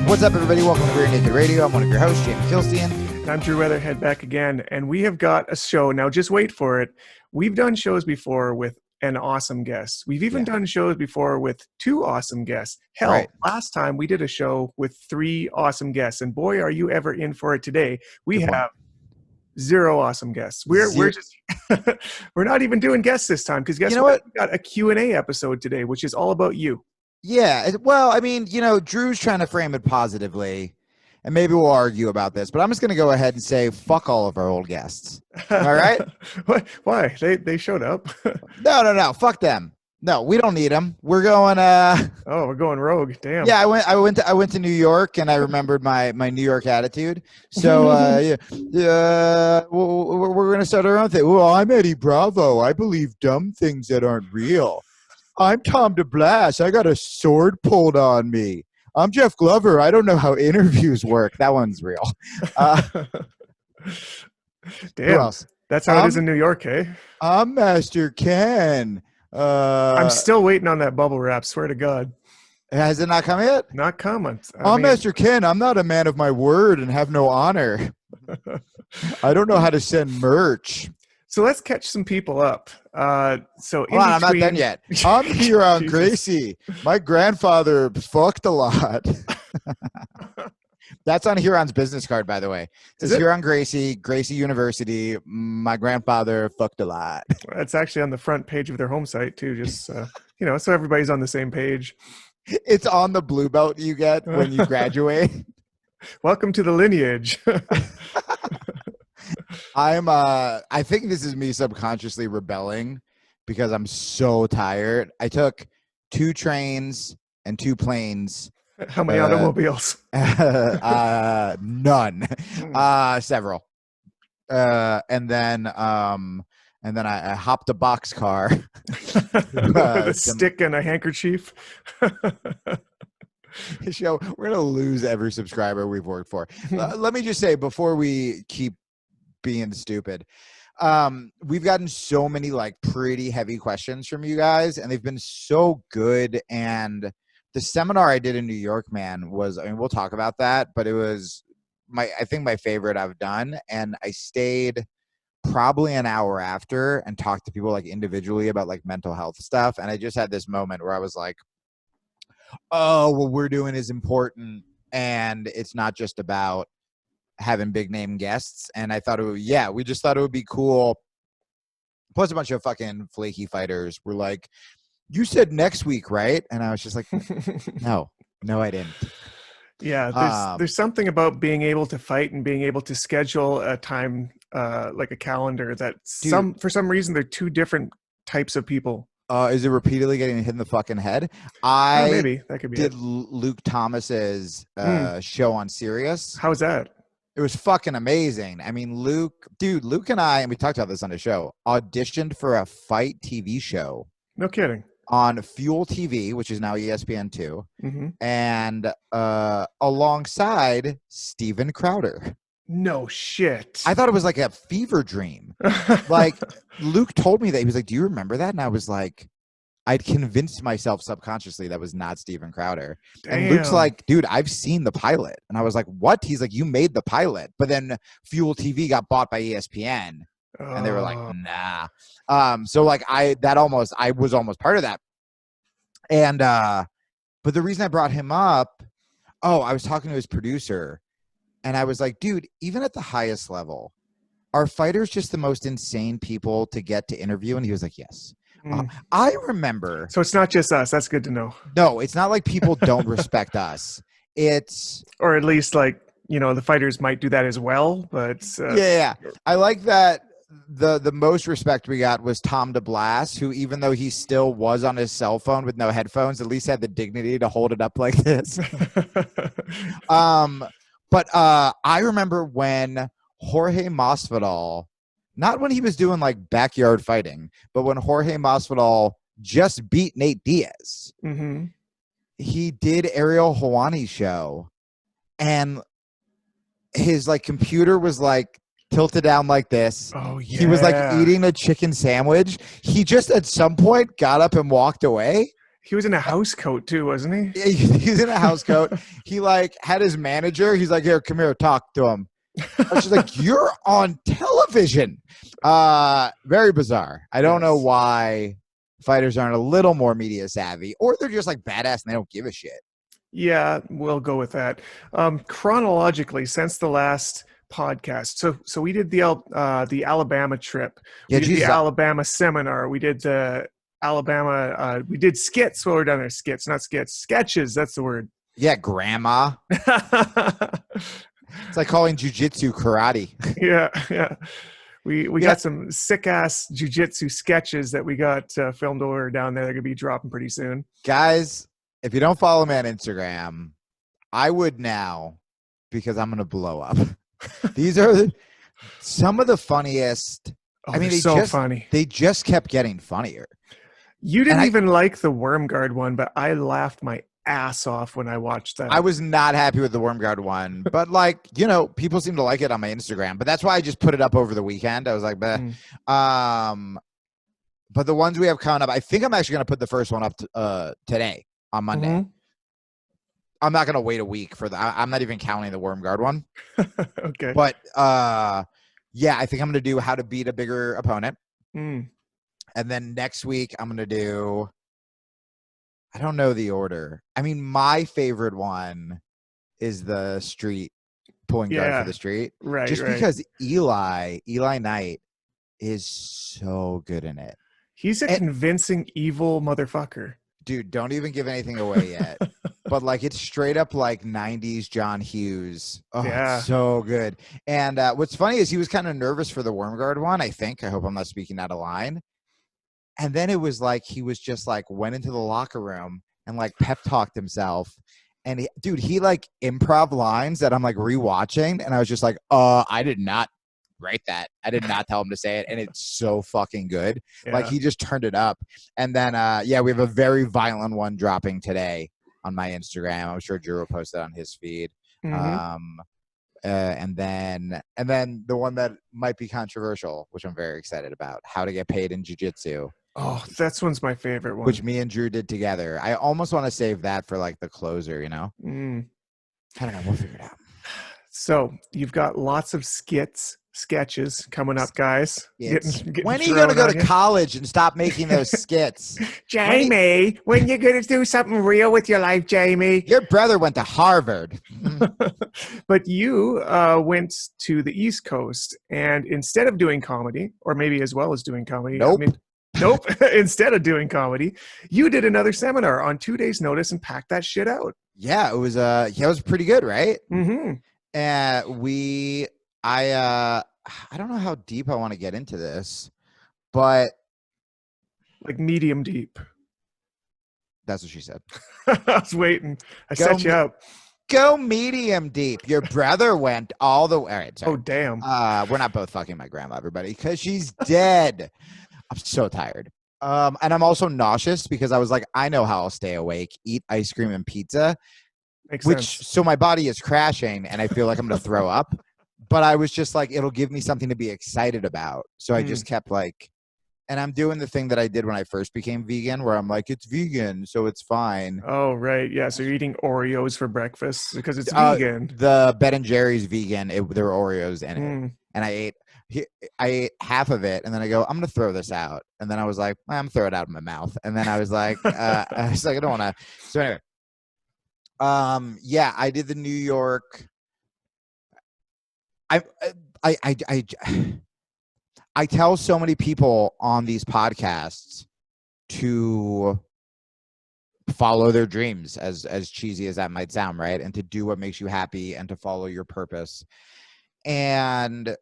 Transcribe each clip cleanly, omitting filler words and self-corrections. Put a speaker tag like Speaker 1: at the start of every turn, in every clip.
Speaker 1: What's up, everybody? Welcome to Rear Naked Radio. I'm one of your hosts, Jamie Kilstein.
Speaker 2: And I'm Drew Weatherhead back again. And we have got a show. Now, just wait for it. We've done shows before with an awesome guest. We've even done shows before with two awesome guests. Hell, last time we did a show with three awesome guests. And boy, are you ever in for it today. We have zero awesome guests. We're just we're not even doing guests this time because guess what? We got a Q&A episode today, which is all about you.
Speaker 1: Yeah, well, I mean, Drew's trying to frame it positively, and maybe we'll argue about this, but I'm just going to go ahead and say, fuck all of our old guests. All right?
Speaker 2: Why? They showed up.
Speaker 1: No. Fuck them. No, we don't need them. We're going.
Speaker 2: We're going rogue. Damn.
Speaker 1: Yeah, I went to New York, and I remembered my New York attitude. So we're going to start our own thing. Well, I'm Eddie Bravo. I believe dumb things that aren't real. I'm Tom DeBlass. I got a sword pulled on me. I'm Jeff Glover. I don't know how interviews work. That one's real.
Speaker 2: Damn. That's how it is in New York, eh?
Speaker 1: I'm Master Ken.
Speaker 2: I'm still waiting on that bubble wrap. Swear to God.
Speaker 1: Has it not come yet?
Speaker 2: Not coming.
Speaker 1: I'm Master Ken. I'm not a man of my word and have no honor. I don't know how to send merch.
Speaker 2: So let's catch some people up. I'm
Speaker 1: not done yet. I'm Huron Gracie. My grandfather fucked a lot. That's on Huron's business card, by the way. It says Huron Gracie, Gracie University. My grandfather fucked a lot.
Speaker 2: That's actually on the front page of their home site, too. Just, so everybody's on the same page.
Speaker 1: It's on the blue belt you get when you graduate.
Speaker 2: Welcome to the lineage.
Speaker 1: I think this is me subconsciously rebelling because I'm so tired. I took 2 trains and 2 planes.
Speaker 2: How many automobiles?
Speaker 1: None. Several. And then I hopped a boxcar.
Speaker 2: With a stick and a handkerchief.
Speaker 1: Show we're gonna lose every subscriber we've worked for. Let me just say before we keep being stupid, we've gotten so many pretty heavy questions from you guys, and they've been so good. And the seminar I did in New York, man, was, we'll talk about that, but it was I think my favorite I've done. And I stayed probably an hour after and talked to people individually about mental health stuff. And I just had this moment where I was like, oh, what we're doing is important, and it's not just about having big name guests. And I thought we just thought it would be cool. Plus a bunch of fucking flaky fighters were like, you said next week, right? And I was just like, no, I didn't.
Speaker 2: Yeah, there's something about being able to fight and being able to schedule a time, like a calendar, that for some reason they're two different types of people.
Speaker 1: Is it repeatedly getting hit in the fucking head?
Speaker 2: Maybe that could be
Speaker 1: did Luke Thomas's show on Sirius.
Speaker 2: How was that?
Speaker 1: It was fucking amazing. I mean, Luke and I, and we talked about this on the show, auditioned for a fight TV show.
Speaker 2: No kidding.
Speaker 1: On Fuel TV, which is now ESPN2, and alongside Steven Crowder.
Speaker 2: No shit.
Speaker 1: I thought it was like a fever dream. Luke told me that. He was like, do you remember that? And I was like, I'd convinced myself subconsciously that was not Steven Crowder.
Speaker 2: Damn.
Speaker 1: And Luke's like, dude, I've seen the pilot. And I was like, what? He's like, you made the pilot. But then Fuel TV got bought by ESPN. And they were like, nah. So I was almost part of that. And but the reason I brought him up, I was talking to his producer, and I was like, dude, even at the highest level, are fighters just the most insane people to get to interview? And he was like, yes. I remember.
Speaker 2: So it's not just us. That's good to know.
Speaker 1: No, it's not like people don't respect us. It's,
Speaker 2: or at least the fighters might do that as well. But
Speaker 1: yeah. I like that. The most respect we got was Tom DeBlass, who, even though he still was on his cell phone with no headphones, at least had the dignity to hold it up like this. But I remember when Jorge Masvidal, not when he was doing backyard fighting, but when Jorge Masvidal just beat Nate Diaz, he did Ariel Helwani's show, and his computer was tilted down like this.
Speaker 2: Oh, yeah.
Speaker 1: He was eating a chicken sandwich. He just at some point got up and walked away.
Speaker 2: He was in a house coat too, wasn't he?
Speaker 1: He's in a house coat. He like had his manager. He's like, here, come here, talk to him. She's like, you're on television. Very bizarre. I don't know why fighters aren't a little more media savvy, or they're just like badass and they don't give a shit.
Speaker 2: Yeah, we'll go with that. Chronologically, since the last podcast, so we did the Alabama trip. We did the Alabama seminar. We did the Alabama. We did skits while we were down there. Skits, not skits. Sketches. That's the word.
Speaker 1: Yeah, grandma. It's like calling jujitsu karate.
Speaker 2: Yeah. We got some sick ass jujitsu sketches that we got filmed over down there. They're gonna be dropping pretty soon,
Speaker 1: guys. If you don't follow me on Instagram, I would now, because I'm gonna blow up. These are some of the funniest. I mean, funny. They just kept getting funnier.
Speaker 2: You didn't even like the Worm Guard one, but I laughed my ass off when I watched that.
Speaker 1: I was not happy with the Worm Guard one, but like, people seem to like it on my Instagram, but that's why I just put it up over the weekend. I was like, but the ones we have coming up, I think I'm actually going to put the first one up today on Monday. Mm-hmm. I'm not going to wait a week for that. I'm not even counting the Worm Guard one.
Speaker 2: Okay.
Speaker 1: But yeah, I think I'm going to do how to beat a bigger opponent. And then next week I'm going to do, I don't know the order. I mean, my favorite one is the street, pulling guard for the street.
Speaker 2: Right.
Speaker 1: Just because Eli Knight is so good in it.
Speaker 2: He's a convincing evil motherfucker.
Speaker 1: Dude, don't even give anything away yet. But like, it's straight up like 90s John Hughes. Oh, yeah. It's so good. And what's funny is he was kind of nervous for the Worm Guard one, I think. I hope I'm not speaking out of line. And then it was like he was just like went into the locker room and like pep talked himself. And he like improv lines that I'm like rewatching. And I was just like, I did not write that. I did not tell him to say it. And it's so fucking good. Yeah. Like he just turned it up. And then, we have a very violent one dropping today on my Instagram. I'm sure Drew will post it on his feed. Mm-hmm. And then the one that might be controversial, which I'm very excited about, how to get paid in jiu-jitsu.
Speaker 2: Oh, that one's my favorite one.
Speaker 1: Which me and Drew did together. I almost want to save that for like the closer, I don't know. We'll figure it out.
Speaker 2: So you've got lots of sketches coming up, guys.
Speaker 1: When are you going to go to college and stop making those skits?
Speaker 2: Jamie, when are you going to do something real with your life, Jamie?
Speaker 1: Your brother went to Harvard.
Speaker 2: But you went to the East Coast, and instead of doing comedy, or maybe as well as doing comedy.
Speaker 1: Nope.
Speaker 2: Nope. Instead of doing comedy, you did another seminar on 2 days' notice and packed that shit out.
Speaker 1: Yeah, it was it was pretty good, right?
Speaker 2: Mm-hmm.
Speaker 1: I don't know how deep I want to get into this, but
Speaker 2: like medium deep.
Speaker 1: That's what she said.
Speaker 2: I was waiting. I set you up.
Speaker 1: Go medium deep. Your brother went all the way. All right. Sorry.
Speaker 2: Oh, damn.
Speaker 1: We're not both fucking my grandma, everybody, because she's dead. I'm so tired. And I'm also nauseous because I was like, I know how I'll stay awake. Eat ice cream and pizza.
Speaker 2: Makes sense.
Speaker 1: So my body is crashing and I feel like I'm going to throw up. But I was just like, it'll give me something to be excited about. So I just kept like, and I'm doing the thing that I did when I first became vegan where I'm like, it's vegan, so it's fine.
Speaker 2: Oh, right. Yeah. So you're eating Oreos for breakfast because it's vegan.
Speaker 1: The Ben & Jerry's vegan. There were Oreos in it. And I ate half of it and then I go, I'm going to throw this out. And then I was like, I'm throw it out of my mouth. And then I was like, I don't want to. So anyway, I did the New York. I tell so many people on these podcasts to follow their dreams, as cheesy as that might sound, right? And to do what makes you happy and to follow your purpose. And,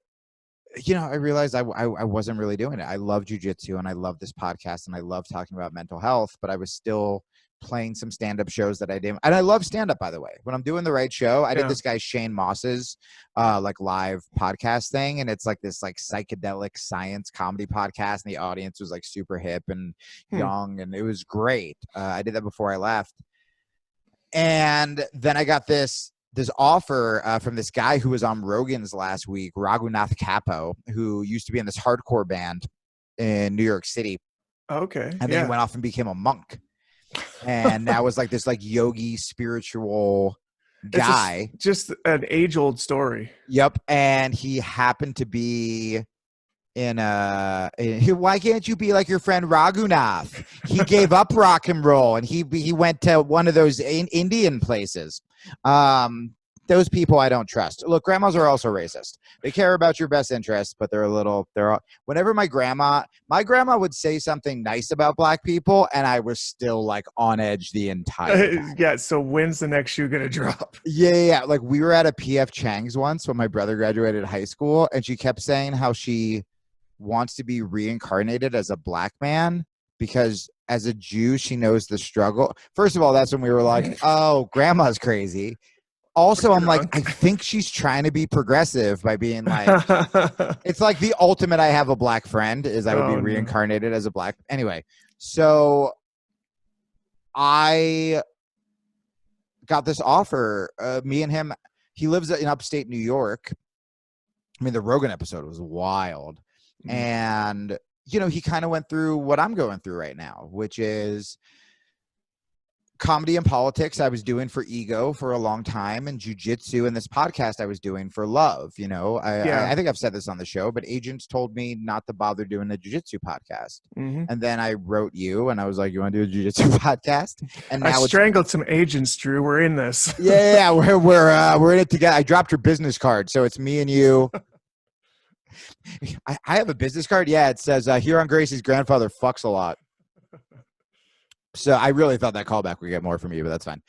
Speaker 1: I realized I wasn't really doing it. I love jujitsu and I love this podcast and I love talking about mental health, but I was still playing some stand-up shows that I didn't. And I love stand-up, by the way. When I'm doing the right show, I did this guy Shane Moss's like live podcast thing. And it's like this like psychedelic science comedy podcast. And the audience was like super hip and young. And it was great. I did that before I left. And then I got this offer from this guy who was on Rogan's last week, Raghunath Capo, who used to be in this hardcore band in New York City.
Speaker 2: Okay.
Speaker 1: And then he went off and became a monk. and now is like this like yogi spiritual guy.
Speaker 2: It's just an age-old story.
Speaker 1: Yep. And he happened to be why can't you be like your friend Raghunath? He gave up rock and roll and he went to one of those Indian places. Those people I don't trust. Look, grandmas are also racist. They care about your best interests, but whenever my grandma would say something nice about black people, and I was still like on edge the entire time.
Speaker 2: Yeah. So when's the next shoe gonna drop?
Speaker 1: Yeah. Like we were at a PF Chang's once when my brother graduated high school, and she kept saying how she wants to be reincarnated as a black man because as a Jew, she knows the struggle. First of all, that's when we were like, oh, grandma's crazy. Also, I'm like, I think she's trying to be progressive by being like, it's like the ultimate I have a black friend is I would be reincarnated as a black. Anyway, so I got this offer. Me and him, he lives in upstate New York. I mean, the Rogan episode was wild. And, you know, he kind of went through what I'm going through right now, which is comedy and politics I was doing for ego for a long time, and jujitsu and this podcast I was doing for love. You know, I think I've said this on the show, but agents told me not to bother doing the jujitsu podcast. And then I wrote you and I was like, you want to do a jujitsu podcast? And now
Speaker 2: I strangled some agents, Drew. We're in this.
Speaker 1: Yeah, we're in it together. I dropped your business card. So it's me and you. I have a business card. Yeah. It says Huron Gracie's grandfather fucks a lot. So I really thought that callback would get more from you, but that's fine.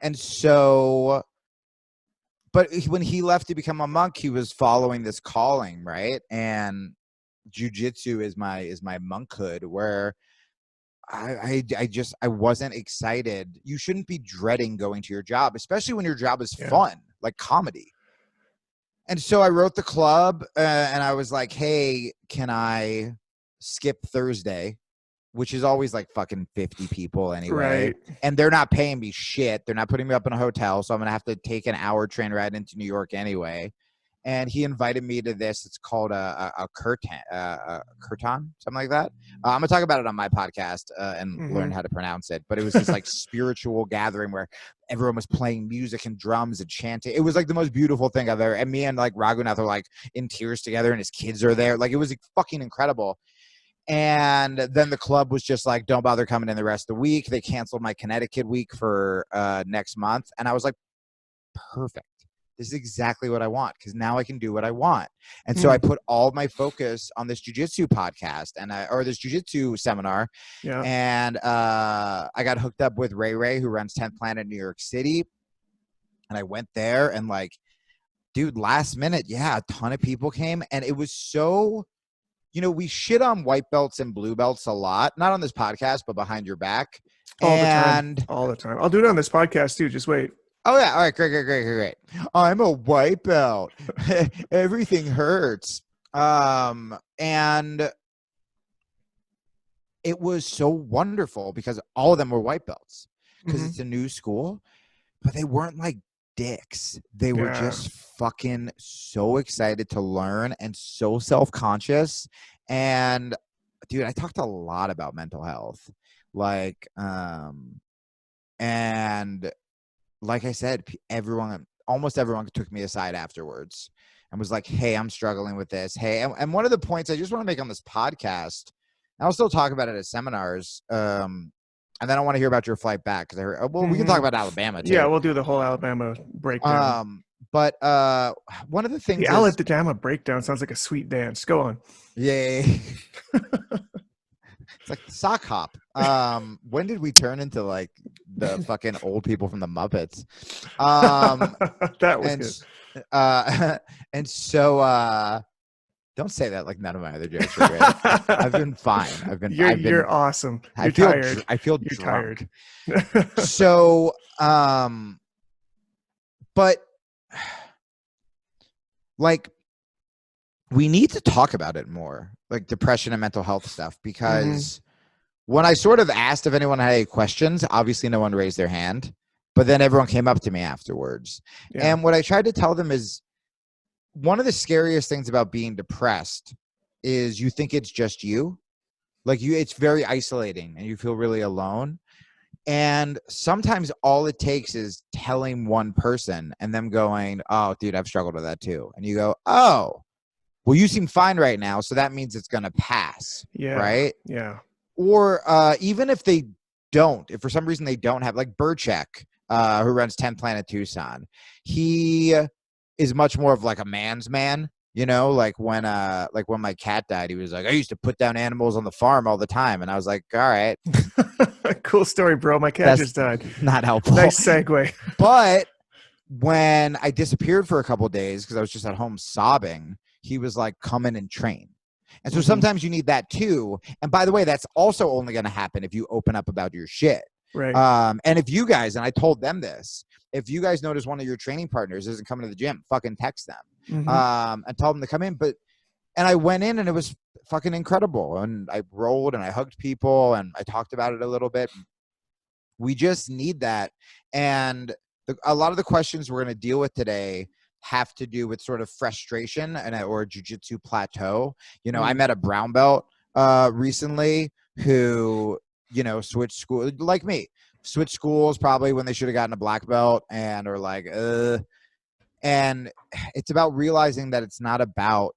Speaker 1: And so, but when he left to become a monk, he was following this calling, right? And jujitsu is my monkhood, where I wasn't excited. You shouldn't be dreading going to your job, especially when your job is fun, like comedy. And so I wrote the club and I was like, hey, can I skip Thursday? Which is always like fucking 50 people anyway.
Speaker 2: Right.
Speaker 1: And they're not paying me shit. They're not putting me up in a hotel. So I'm going to have to take an hour train ride into New York anyway. And he invited me to this. It's called a kirtan, something like that. I'm going to talk about it on my podcast and learn how to pronounce it. But it was this like spiritual gathering where everyone was playing music and drums and chanting. It was like the most beautiful thing I've ever. And me and like Raghunath are like in tears together, and his kids are there. Like it was fucking incredible. And then the club was just like, don't bother coming in the rest of the week. They canceled my Connecticut week for next month. And I was like, perfect. This is exactly what I want, because now I can do what I want. And so I put all of my focus on this jiu-jitsu podcast or this jiu-jitsu seminar. Yeah. And I got hooked up with Ray, who runs 10th Planet in New York City. And I went there and like, dude, last minute, a ton of people came. And it was so... You know, we shit on white belts and blue belts a lot, not on this podcast, but behind your back.
Speaker 2: All the time. I'll do it on this podcast too. Just wait.
Speaker 1: Oh, yeah. All right. Great. I'm a white belt. Everything hurts. And it was so wonderful because all of them were white belts because it's a new school, but they weren't like dicks. They were just fucking so excited to learn and so self-conscious. And dude, I talked a lot about mental health, like and like I said, almost everyone took me aside afterwards and was like, hey, I'm struggling with this. Hey, and one of the points I just want to make on this podcast, and I'll still talk about it at seminars, and then I want to hear about your flight back, because we can talk about Alabama too.
Speaker 2: Yeah, we'll do the whole Alabama breakdown.
Speaker 1: But one of the things
Speaker 2: the Alabama breakdown sounds like a sweet dance. Go on.
Speaker 1: Yay. It's like the sock hop. When did we turn into like the fucking old people from the Muppets?
Speaker 2: That was
Speaker 1: good. And so don't say that like none of my other jokes are great. I've been fine.
Speaker 2: You're awesome.
Speaker 1: I feel
Speaker 2: you're
Speaker 1: drunk.
Speaker 2: Tired.
Speaker 1: So, but like, we need to talk about it more, like depression and mental health stuff, because when I sort of asked if anyone had any questions, obviously no one raised their hand, but then everyone came up to me afterwards. Yeah. And what I tried to tell them is, one of the scariest things about being depressed is you think it's just you. Like it's very isolating and you feel really alone. And sometimes all it takes is telling one person and them going, oh, dude, I've struggled with that too. And you go, oh, well, you seem fine right now. So that means it's going to pass.
Speaker 2: Yeah.
Speaker 1: Right.
Speaker 2: Yeah.
Speaker 1: Or even if they don't, if for some reason they don't have, like Burchek, who runs 10 Planet Tucson, he is much more of like a man's man. You know, like when my cat died, he was like, I used to put down animals on the farm all the time. And I was like, all right.
Speaker 2: Cool story, bro. My cat just died.
Speaker 1: Not helpful.
Speaker 2: Nice segue.
Speaker 1: But when I disappeared for a couple of days because I was just at home sobbing, he was like, come in and train. And so sometimes you need that too. And by the way, that's also only going to happen if you open up about your shit.
Speaker 2: Right.
Speaker 1: And if you guys, and I told them this, if you guys notice one of your training partners isn't coming to the gym, fucking text them. And tell them to come in. And I went in and it was fucking incredible. And I rolled and I hugged people and I talked about it a little bit. We just need that. And a lot of the questions we're going to deal with today have to do with sort of frustration or jiu-jitsu plateau. You know, I met a brown belt recently who, you know, switched school like me, switched schools probably when they should have gotten a black belt and are like, and it's about realizing that it's not about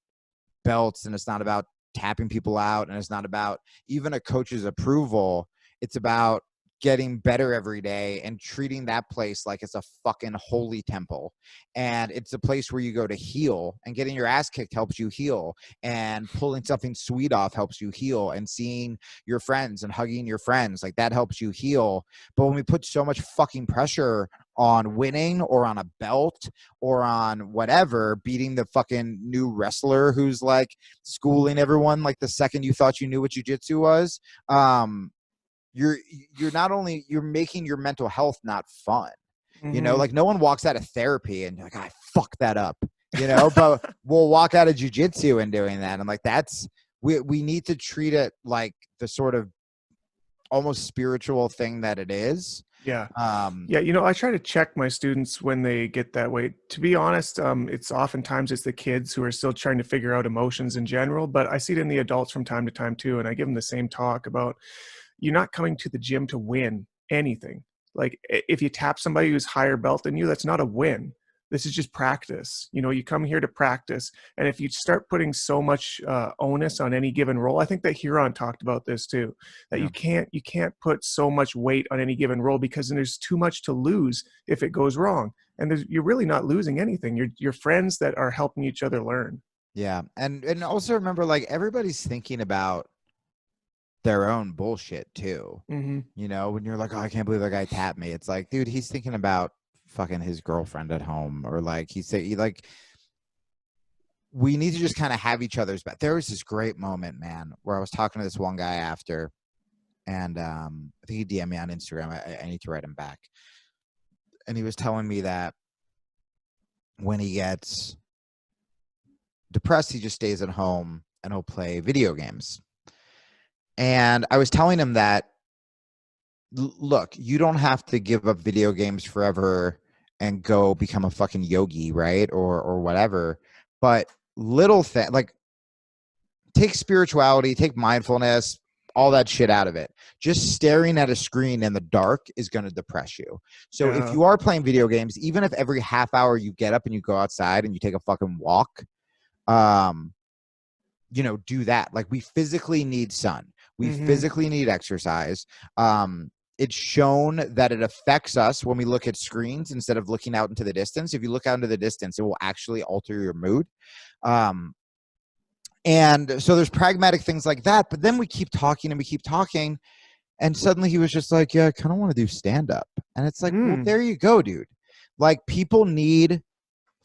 Speaker 1: belts and it's not about tapping people out and it's not about even a coach's approval. It's about getting better every day and treating that place like it's a fucking holy temple. And it's a place where you go to heal, and getting your ass kicked helps you heal, and pulling something sweet off helps you heal, and seeing your friends and hugging your friends, like that helps you heal. But when we put so much fucking pressure on winning or on a belt or on whatever, beating the fucking new wrestler who's like schooling everyone like the second you thought you knew what jiu-jitsu was, you're not only, you're making your mental health not fun. You know, like no one walks out of therapy and like, I fucked that up, you know, but we'll walk out of jiu-jitsu and doing that. And like, we need to treat it like the sort of almost spiritual thing that it is.
Speaker 2: Yeah. Yeah. You know, I try to check my students when they get that way. To be honest, it's oftentimes it's the kids who are still trying to figure out emotions in general, but I see it in the adults from time to time too. And I give them the same talk about, you're not coming to the gym to win anything. Like if you tap somebody who's higher belt than you, that's not a win. This is just practice. You know, you come here to practice. And if you start putting so much onus on any given role, I think that Huron talked about this too, that you can't put so much weight on any given role because then there's too much to lose if it goes wrong. And you're really not losing anything. You're friends that are helping each other learn.
Speaker 1: Yeah. And also remember, like everybody's thinking about their own bullshit too. You know, when you're like, oh, I can't believe that guy tapped me. It's like, dude, he's thinking about fucking his girlfriend at home, or like we need to just kind of have each other's back. There was this great moment, man, where I was talking to this one guy after, and I think he DM'd me on Instagram. I need to write him back. And he was telling me that when he gets depressed, he just stays at home and he'll play video games. And I was telling him that, look, you don't have to give up video games forever and go become a fucking yogi, right? Or whatever. But little thing, like take spirituality, take mindfulness, all that shit out of it. Just staring at a screen in the dark is going to depress you. So if you are playing video games, even if every half hour you get up and you go outside and you take a fucking walk, you know, do that. Like we physically need sun. We physically need exercise. It's shown that it affects us when we look at screens instead of looking out into the distance. If you look out into the distance, it will actually alter your mood. And so there's pragmatic things like that. But then we keep talking and we keep talking. And suddenly he was just like, yeah, I kind of want to do stand-up. And it's like, well, there you go, dude. Like people need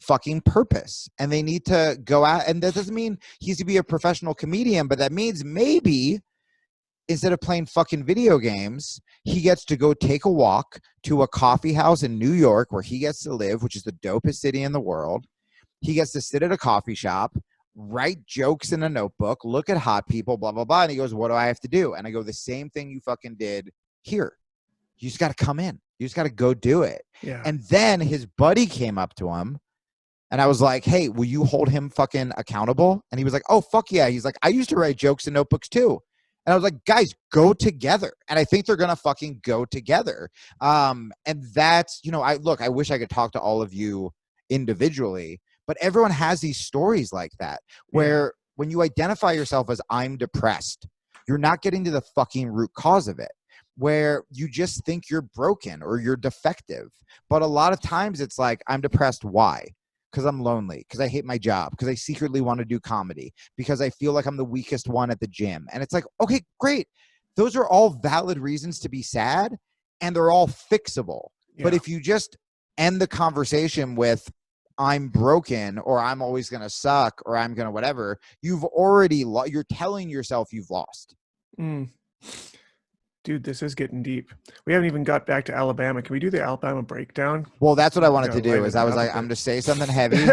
Speaker 1: fucking purpose and they need to go out. And that doesn't mean he's to be a professional comedian, but that means maybe instead of playing fucking video games, he gets to go take a walk to a coffee house in New York where he gets to live, which is the dopest city in the world. He gets to sit at a coffee shop, write jokes in a notebook, look at hot people, blah, blah, blah. And he goes, what do I have to do? And I go, the same thing you fucking did here. You just got to come in. You just got to go do it.
Speaker 2: Yeah.
Speaker 1: And then his buddy came up to him and I was like, hey, will you hold him fucking accountable? And he was like, oh, fuck yeah. He's like, I used to write jokes in notebooks too. And I was like, guys, go together. And I think they're going to fucking go together. And that's, I wish I could talk to all of you individually, but everyone has these stories like that where when you identify yourself as I'm depressed, you're not getting to the fucking root cause of it, where you just think you're broken or you're defective. But a lot of times it's like, I'm depressed. Why? Because I'm lonely, because I hate my job, because I secretly want to do comedy, because I feel like I'm the weakest one at the gym. And it's like, okay, great. Those are all valid reasons to be sad, and they're all fixable. Yeah. But if you just end the conversation with, I'm broken, or I'm always going to suck, or I'm going to whatever, you've already, you're telling yourself you've lost.
Speaker 2: Dude, this is getting deep. We haven't even got back to Alabama. Can we do the Alabama breakdown?
Speaker 1: Well, that's what I wanted to do. Is I was like, I'm going to say something heavy,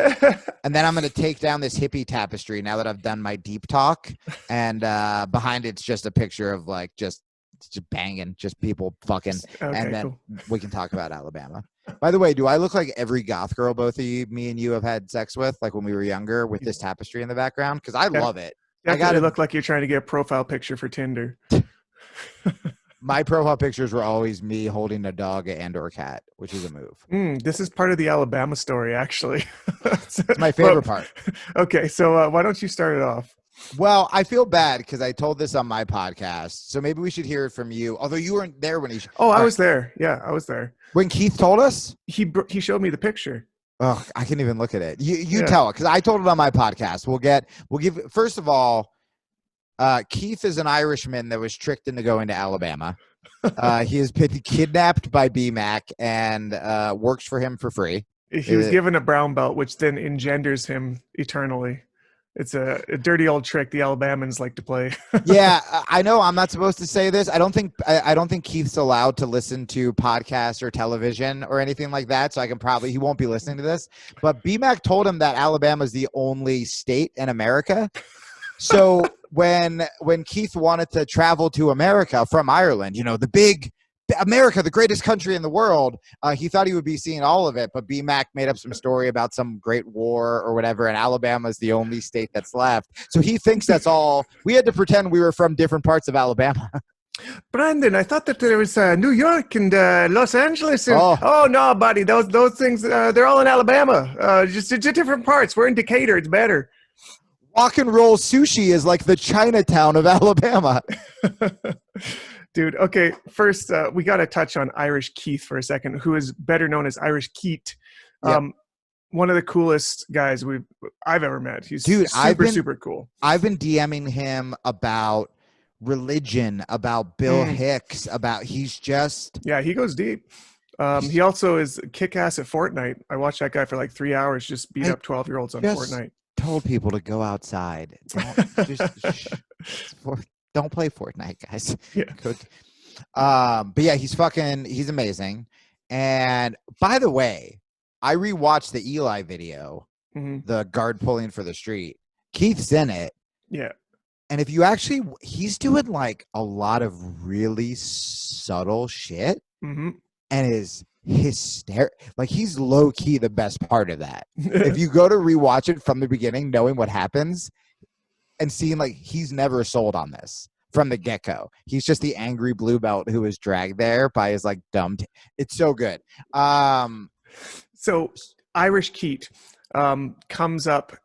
Speaker 1: and then I'm going to take down this hippie tapestry now that I've done my deep talk. And behind it's just a picture of like just banging, just people fucking. Okay, and then we can talk about Alabama. By the way, do I look like every goth girl both of you, me and you, have had sex with, like when we were younger, with this tapestry in the background? Because I love it.
Speaker 2: I got to look like you're trying to get a profile picture for Tinder.
Speaker 1: My profile pictures were always me holding a dog and or cat, which is a move.
Speaker 2: This is part of the Alabama story, actually.
Speaker 1: It's my favorite part.
Speaker 2: Okay, so why don't you start it off?
Speaker 1: Well, I feel bad because I told this on my podcast, so maybe we should hear it from you. Although you weren't there when he.
Speaker 2: I was there. Yeah, I was there
Speaker 1: when Keith told us.
Speaker 2: He showed me the picture.
Speaker 1: Oh, I can't even look at it. You tell it, because I told it on my podcast. We'll give. First of all, Keith is an Irishman that was tricked into going to Alabama. He has been kidnapped by BMAC and works for him for free.
Speaker 2: He was given a brown belt, which then engenders him eternally. It's a dirty old trick the Alabamans like to play.
Speaker 1: Yeah, I know. I'm not supposed to say this. I don't think Keith's allowed to listen to podcasts or television or anything like that. So he won't be listening to this. But BMAC told him that Alabama is the only state in America. So when Keith wanted to travel to America from Ireland, the big America, the greatest country in the world, he thought he would be seeing all of it, but BMAC made up some story about some great war or whatever, and Alabama is the only state that's left. So he thinks that's all. We had to pretend we were from different parts of Alabama.
Speaker 2: Brandon, I thought that there was New York and Los Angeles. And, oh no, buddy, those things, they're all in Alabama. Just different parts. We're in Decatur. It's better.
Speaker 1: Rock and roll sushi is like the Chinatown of Alabama.
Speaker 2: Dude, okay, first, we got to touch on Irish Keith for a second, who is better known as Irish Keat. Yep. One of the coolest guys I've ever met. He's super cool.
Speaker 1: I've been DMing him about religion, about Bill Hicks, he's just...
Speaker 2: Yeah, he goes deep. He also is kick-ass at Fortnite. I watched that guy for like 3 hours just beat up 12-year-olds on Fortnite.
Speaker 1: Told people to go outside. Don't play Fortnite, guys.
Speaker 2: Yeah.
Speaker 1: But yeah, he's amazing. And by the way, I rewatched the Eli video, the guard pulling for the street. Keith's in it.
Speaker 2: Yeah.
Speaker 1: And if you he's doing like a lot of really subtle shit and is hysterical. Like, he's low key the best part of that. If you go to rewatch it from the beginning, knowing what happens and seeing like he's never sold on this from the get-go. He's just the angry blue belt who is dragged there by his like dumb. It's so good.
Speaker 2: So Irish Keat comes up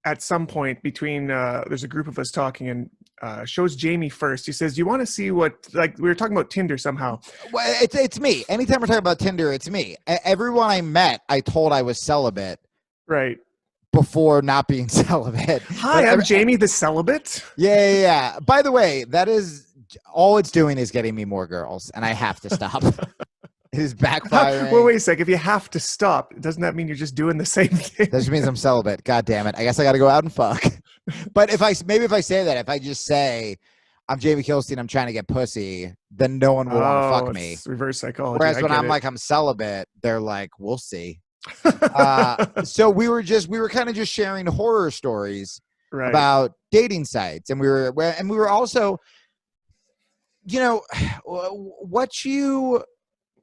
Speaker 2: at some point between there's a group of us talking and shows Jamie first. He says, "Do you want to see what?" Like, we were talking about Tinder somehow.
Speaker 1: Well, it's me. Anytime we're talking about Tinder, it's me. Everyone I met, I told I was celibate.
Speaker 2: Right.
Speaker 1: Before not being celibate.
Speaker 2: Hi, I'm Jamie the celibate.
Speaker 1: Yeah. By the way, that is all it's doing is getting me more girls, and I have to stop. It is backfiring.
Speaker 2: Well, wait a sec. If you have to stop, doesn't that mean you're just doing the same thing?
Speaker 1: That just means I'm celibate. God damn it. I guess I got to go out and fuck. But if I say that, if I just say I'm Jamie Kilstein, I'm trying to get pussy, then no one will want to fuck me.
Speaker 2: It's reverse psychology.
Speaker 1: Whereas when I'm like, I'm celibate, they're like, we'll see. So we were kind of just sharing horror stories about dating sites, and we were also, what you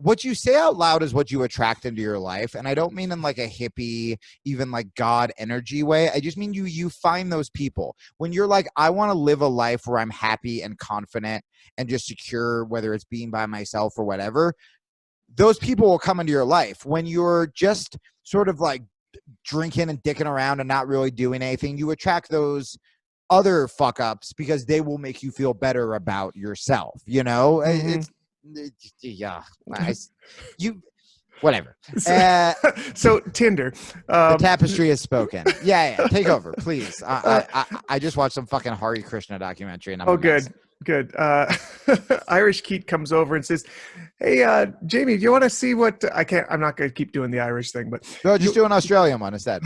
Speaker 1: what you say out loud is what you attract into your life. And I don't mean in like a hippie, even like God energy way. I just mean you find those people when you're like, I want to live a life where I'm happy and confident and just secure, whether it's being by myself or whatever. Those people will come into your life. When you're just sort of like drinking and dicking around and not really doing anything, you attract those other fuck ups because they will make you feel better about yourself. You know,
Speaker 2: Mhm.
Speaker 1: yeah, you whatever.
Speaker 2: So Tinder,
Speaker 1: The tapestry has spoken. Yeah, take over, please. I just watched some fucking Hare Krishna documentary, and I'm
Speaker 2: good. Irish Keat comes over and says, "Hey, Jamie, do you want to see what I can't? I'm not going to keep doing the Irish thing, but
Speaker 1: no, just do an Australian one instead.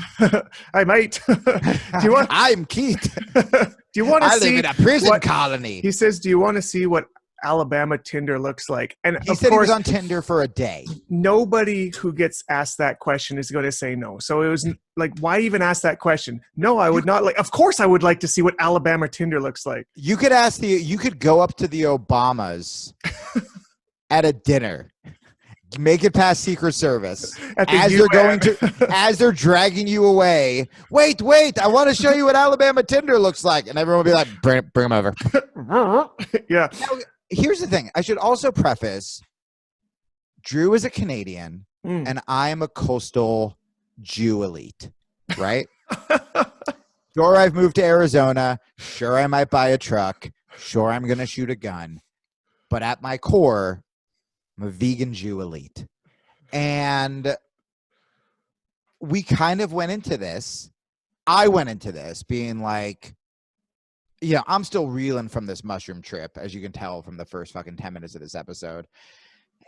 Speaker 2: I might. Do you want?
Speaker 1: I'm Keat.
Speaker 2: Do you want to see?
Speaker 1: I live in a prison colony.
Speaker 2: He says, "Do you want to see what Alabama Tinder looks like?" And
Speaker 1: he said he was on Tinder for a day.
Speaker 2: Nobody who gets asked that question is going to say no. So it was like, why even ask that question? No, I would not like. Of course, I would like to see what Alabama Tinder looks like.
Speaker 1: You could ask you could go up to the Obamas at a dinner, make it past Secret Service as they're dragging you away. Wait, I want to show you what Alabama Tinder looks like, and everyone will be like, bring them over.
Speaker 2: Yeah.
Speaker 1: Now, here's the thing. I should also preface, Drew is a Canadian and I am a coastal Jew elite, right? Sure, I've moved to Arizona. Sure, I might buy a truck. Sure, I'm going to shoot a gun. But at my core, I'm a vegan Jew elite. And we kind of went into this. I went into this being like, yeah, I'm still reeling from this mushroom trip, as you can tell from the first fucking 10 minutes of this episode.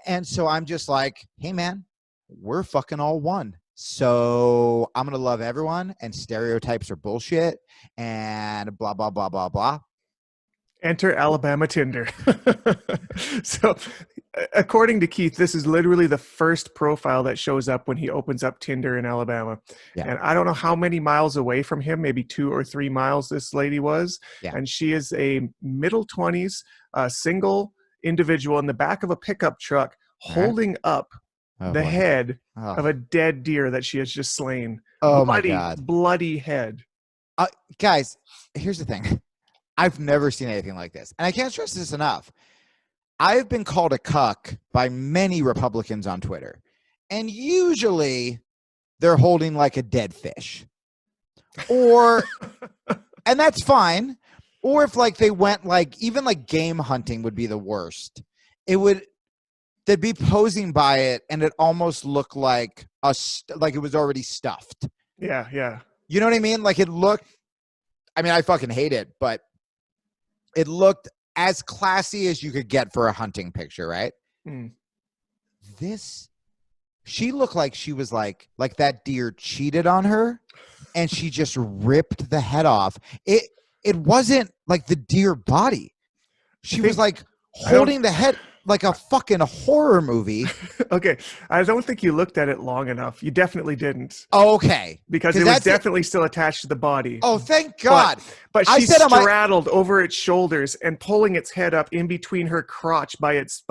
Speaker 1: And so I'm just like, hey, man, we're fucking all one. So I'm going to love everyone, and stereotypes are bullshit and blah, blah, blah, blah, blah.
Speaker 2: Enter Alabama Tinder. So according to Keith, this is literally the first profile that shows up when he opens up Tinder in Alabama. Yeah. And I don't know how many miles away from him, maybe 2 or 3 miles this lady was. Yeah. And she is a middle 20s, single individual in the back of a pickup truck holding up the head of a dead deer that she has just slain.
Speaker 1: Oh, my God.
Speaker 2: Bloody head.
Speaker 1: Guys, here's the thing. I've never seen anything like this. And I can't stress this enough. I've been called a cuck by many Republicans on Twitter. And usually they're holding like a dead fish. Or, and that's fine. Or if like they went like, even like game hunting would be the worst. They'd be posing by it and it almost looked like like it was already stuffed.
Speaker 2: Yeah, yeah.
Speaker 1: You know what I mean? Like it looked, I mean, I fucking hate it, but it looked as classy as you could get for a hunting picture, right? She looked like she was like that deer cheated on her and she just ripped the head off. It wasn't like the deer body. She was like holding the head like a fucking horror movie.
Speaker 2: Okay. I don't think you looked at it long enough. You definitely didn't.
Speaker 1: Okay.
Speaker 2: Because it was definitely still attached to the body.
Speaker 1: Oh, thank God.
Speaker 2: But she straddled over its shoulders and pulling its head up in between her crotch by its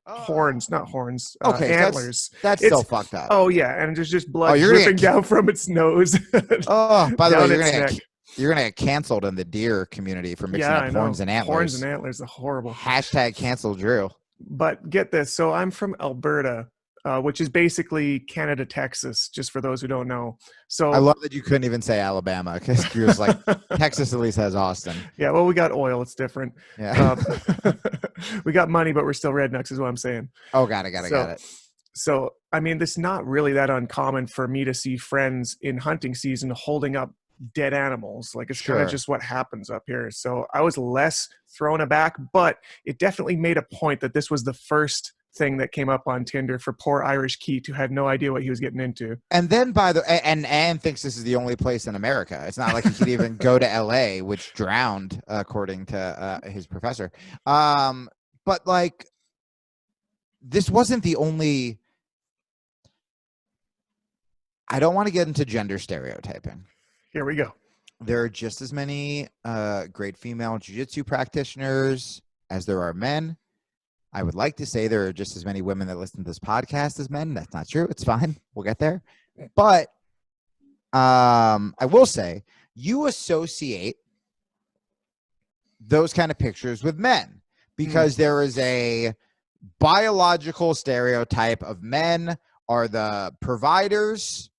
Speaker 2: horns, not horns, antlers.
Speaker 1: That's still fucked up.
Speaker 2: Oh, yeah. And there's just blood dripping down from its nose.
Speaker 1: Oh, by the way, you're going to get canceled in the deer community for mixing up horns and antlers.
Speaker 2: Horns and antlers are horrible.
Speaker 1: Hashtag cancel Drew.
Speaker 2: But get this. So I'm from Alberta, which is basically Canada, Texas, just for those who don't know. So
Speaker 1: I love that you couldn't even say Alabama because Drew's like, Texas at least has Austin.
Speaker 2: Yeah, well, we got oil. It's different.
Speaker 1: Yeah.
Speaker 2: We got money, but we're still rednecks is what I'm saying.
Speaker 1: Oh, got it.
Speaker 2: So, I mean, it's not really that uncommon for me to see friends in hunting season holding up dead animals. Like it's kind of just what happens up here. So I was less thrown aback, but it definitely made a point that this was the first thing that came up on Tinder for poor Irish Keat, who had no idea what he was getting into.
Speaker 1: And then and thinks this is the only place in America. It's not like he could even go to LA, which drowned according to his professor. But like, this wasn't the only. I don't want to get into gender stereotyping.
Speaker 2: Here we go.
Speaker 1: There are just as many great female jiu-jitsu practitioners as there are men. I would like to say there are just as many women that listen to this podcast as men. That's not true. It's fine. We'll get there. But I will say you associate those kind of pictures with men because there is a biological stereotype of men are the providers.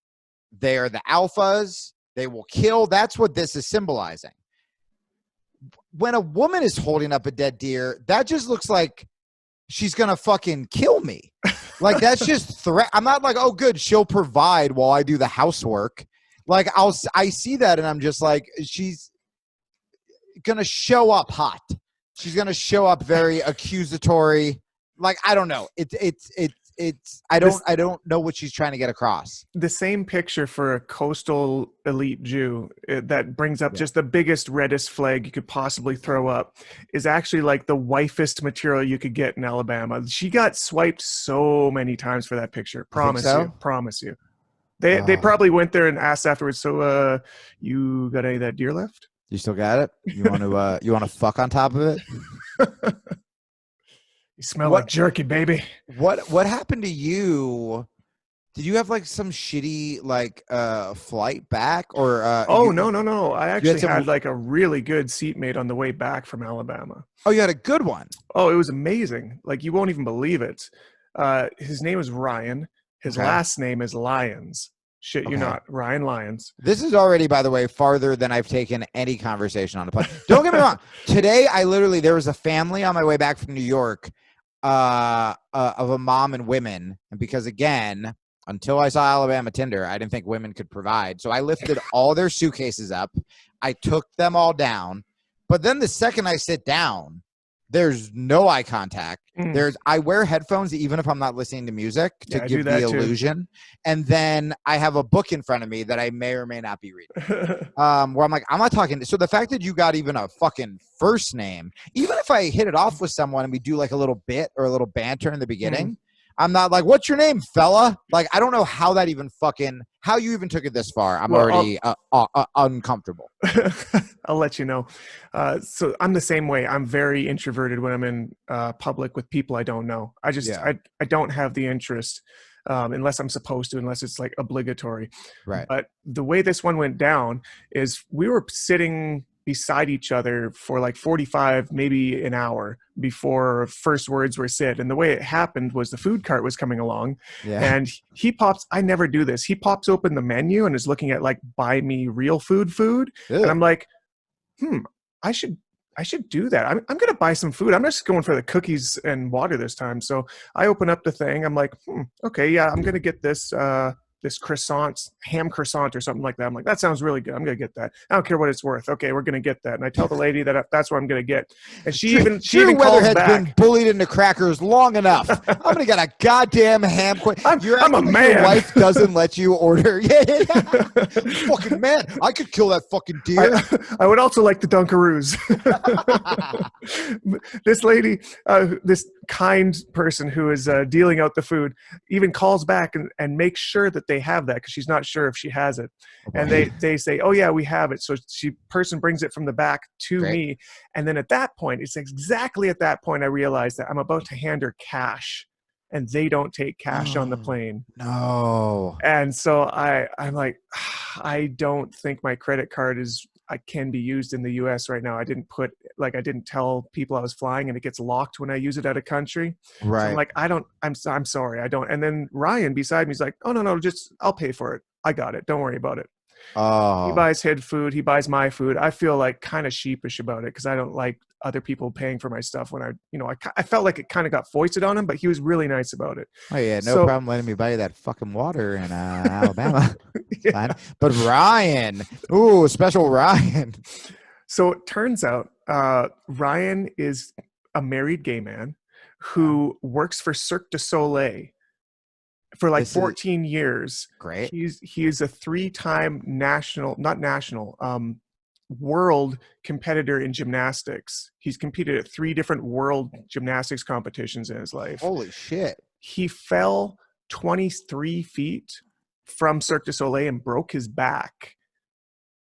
Speaker 1: They are the alphas. They will kill. That's what this is symbolizing. When a woman is holding up a dead deer, that just looks like she's going to fucking kill me. Like, that's just threat. I'm not like, oh, good, she'll provide while I do the housework. Like, I see that and I'm just like, she's going to show up hot. She's going to show up very accusatory. Like, I don't know. I don't know what she's trying to get across.
Speaker 2: The same picture for a coastal elite Jew that brings up just the biggest, reddest flag you could possibly throw up is actually like the wifest material you could get in Alabama. She got swiped so many times for that picture. Promise you. They probably went there and asked afterwards, so you got any of that deer left?
Speaker 1: You still got it? You want to fuck on top of it?
Speaker 2: You smell like jerky, baby.
Speaker 1: What happened to you? Did you have like some shitty like flight back or?
Speaker 2: No. I actually had like a really good seatmate on the way back from Alabama.
Speaker 1: Oh, you had a good one.
Speaker 2: Oh, it was amazing. Like, you won't even believe it. His name is Ryan. His last name is Lyons. Shit, you're not. Ryan Lyons.
Speaker 1: This is already, by the way, farther than I've taken any conversation on the podcast. Don't get me wrong. Today, there was a family on my way back from New York of a mom and women. And because, again, until I saw Alabama Tinder, I didn't think women could provide. So I lifted all their suitcases up. I took them all down. But then the second I sit down, there's no eye contact. I wear headphones even if I'm not listening to music to give the illusion. And then I have a book in front of me that I may or may not be reading. Where I'm like, I'm not talking. So the fact that you got even a fucking first name, even if I hit it off with someone and we do like a little bit or a little banter in the beginning, I'm not like, what's your name, fella? Like, I don't know how that even how you even took it this far. I'm already uncomfortable.
Speaker 2: I'll let you know. So I'm the same way. I'm very introverted when I'm in public with people I don't know. I don't have the interest unless I'm supposed to, unless it's like obligatory.
Speaker 1: Right.
Speaker 2: But the way this one went down is we were sitting beside each other for like 45, maybe an hour before first words were said. And the way it happened was the food cart was coming along and I never do this. He pops open the menu and is looking at like, buy me real food. Ew. And I'm like, I should do that. I'm going to buy some food. I'm just going for the cookies and water this time. So I open up the thing. I'm like, okay, yeah, I'm going to get this ham croissant or something like that. I'm like, that sounds really good. I'm going to get that. I don't care what it's worth. Okay, we're going to get that. And I tell the lady that that's what I'm going to get. And she even calls back.
Speaker 1: Been bullied into crackers long enough. I'm going to get a goddamn ham.
Speaker 2: I'm a man.
Speaker 1: Your wife doesn't let you order. Yeah. Fucking man. I could kill that fucking deer.
Speaker 2: I would also like the Dunkaroos. This lady, this kind person who is dealing out the food even calls back and makes sure that they have that because she's not sure if she has it. And they say, oh yeah, we have it. So person brings it from the back to me. And then at that point, it's exactly at that point I realized that I'm about to hand her cash and they don't take cash on the plane.
Speaker 1: No.
Speaker 2: And so I'm like, I don't think my credit card can be used in the US right now. I didn't tell people I was flying and it gets locked when I use it out of country.
Speaker 1: Right.
Speaker 2: So I'm like, I'm sorry. I don't. And then Ryan beside me is like, oh, no, I'll pay for it. I got it. Don't worry about it.
Speaker 1: Oh.
Speaker 2: He buys his food. He buys my food. I feel like kind of sheepish about it because I don't like other people paying for my stuff when I felt like it kind of got foisted on him, but he was really nice about it.
Speaker 1: Oh yeah. No problem letting me buy you that fucking water in Alabama. But Ryan, special Ryan.
Speaker 2: So it turns out Ryan is a married gay man who works for Cirque du Soleil for like 14 years.
Speaker 1: Great.
Speaker 2: He is a 3-time world competitor in gymnastics. He's competed at 3 different world gymnastics competitions in his life.
Speaker 1: Holy shit.
Speaker 2: He fell 23 feet from Cirque du Soleil and broke his back.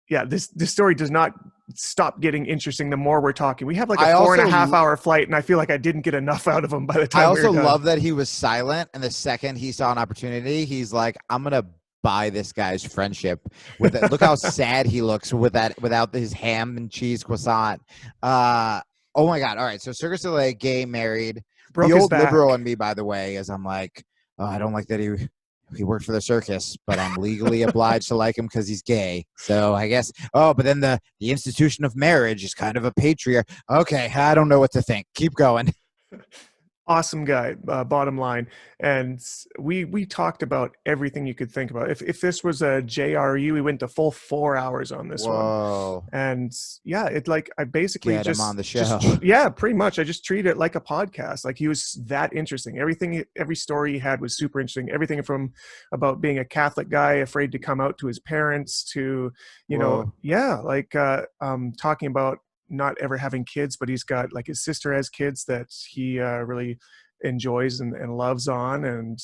Speaker 2: Yeah, this story does not stop getting interesting the more we're talking. We have like a 4.5 hour flight, and I feel like I didn't get enough out of him by the time.
Speaker 1: I also love that he was silent, and the second he saw an opportunity, he's like, "I'm gonna buy this guy's friendship with it." Look how sad he looks without his ham and cheese croissant. Oh my god! All right, so Cirque du Soleil, gay, married.
Speaker 2: Broke
Speaker 1: the
Speaker 2: his
Speaker 1: old
Speaker 2: back.
Speaker 1: Liberal in me, by the way, is I'm like, oh, I don't like that he worked for the circus, but I'm legally obliged to like him because he's gay. So I guess, but then the institution of marriage is kind of a patriarch. Okay, I don't know what to think. Keep going.
Speaker 2: Awesome guy, bottom line. And we talked about everything you could think about. If this was a JRU, we went the full 4 hours on this one. And yeah, it like I basically
Speaker 1: get him on the show.
Speaker 2: Pretty much. I just treated it like a podcast. Like he was that interesting. Every story he had was super interesting. Everything from about being a Catholic guy afraid to come out to his parents to, talking about not ever having kids, but he's got like his sister has kids that he really enjoys and loves on. And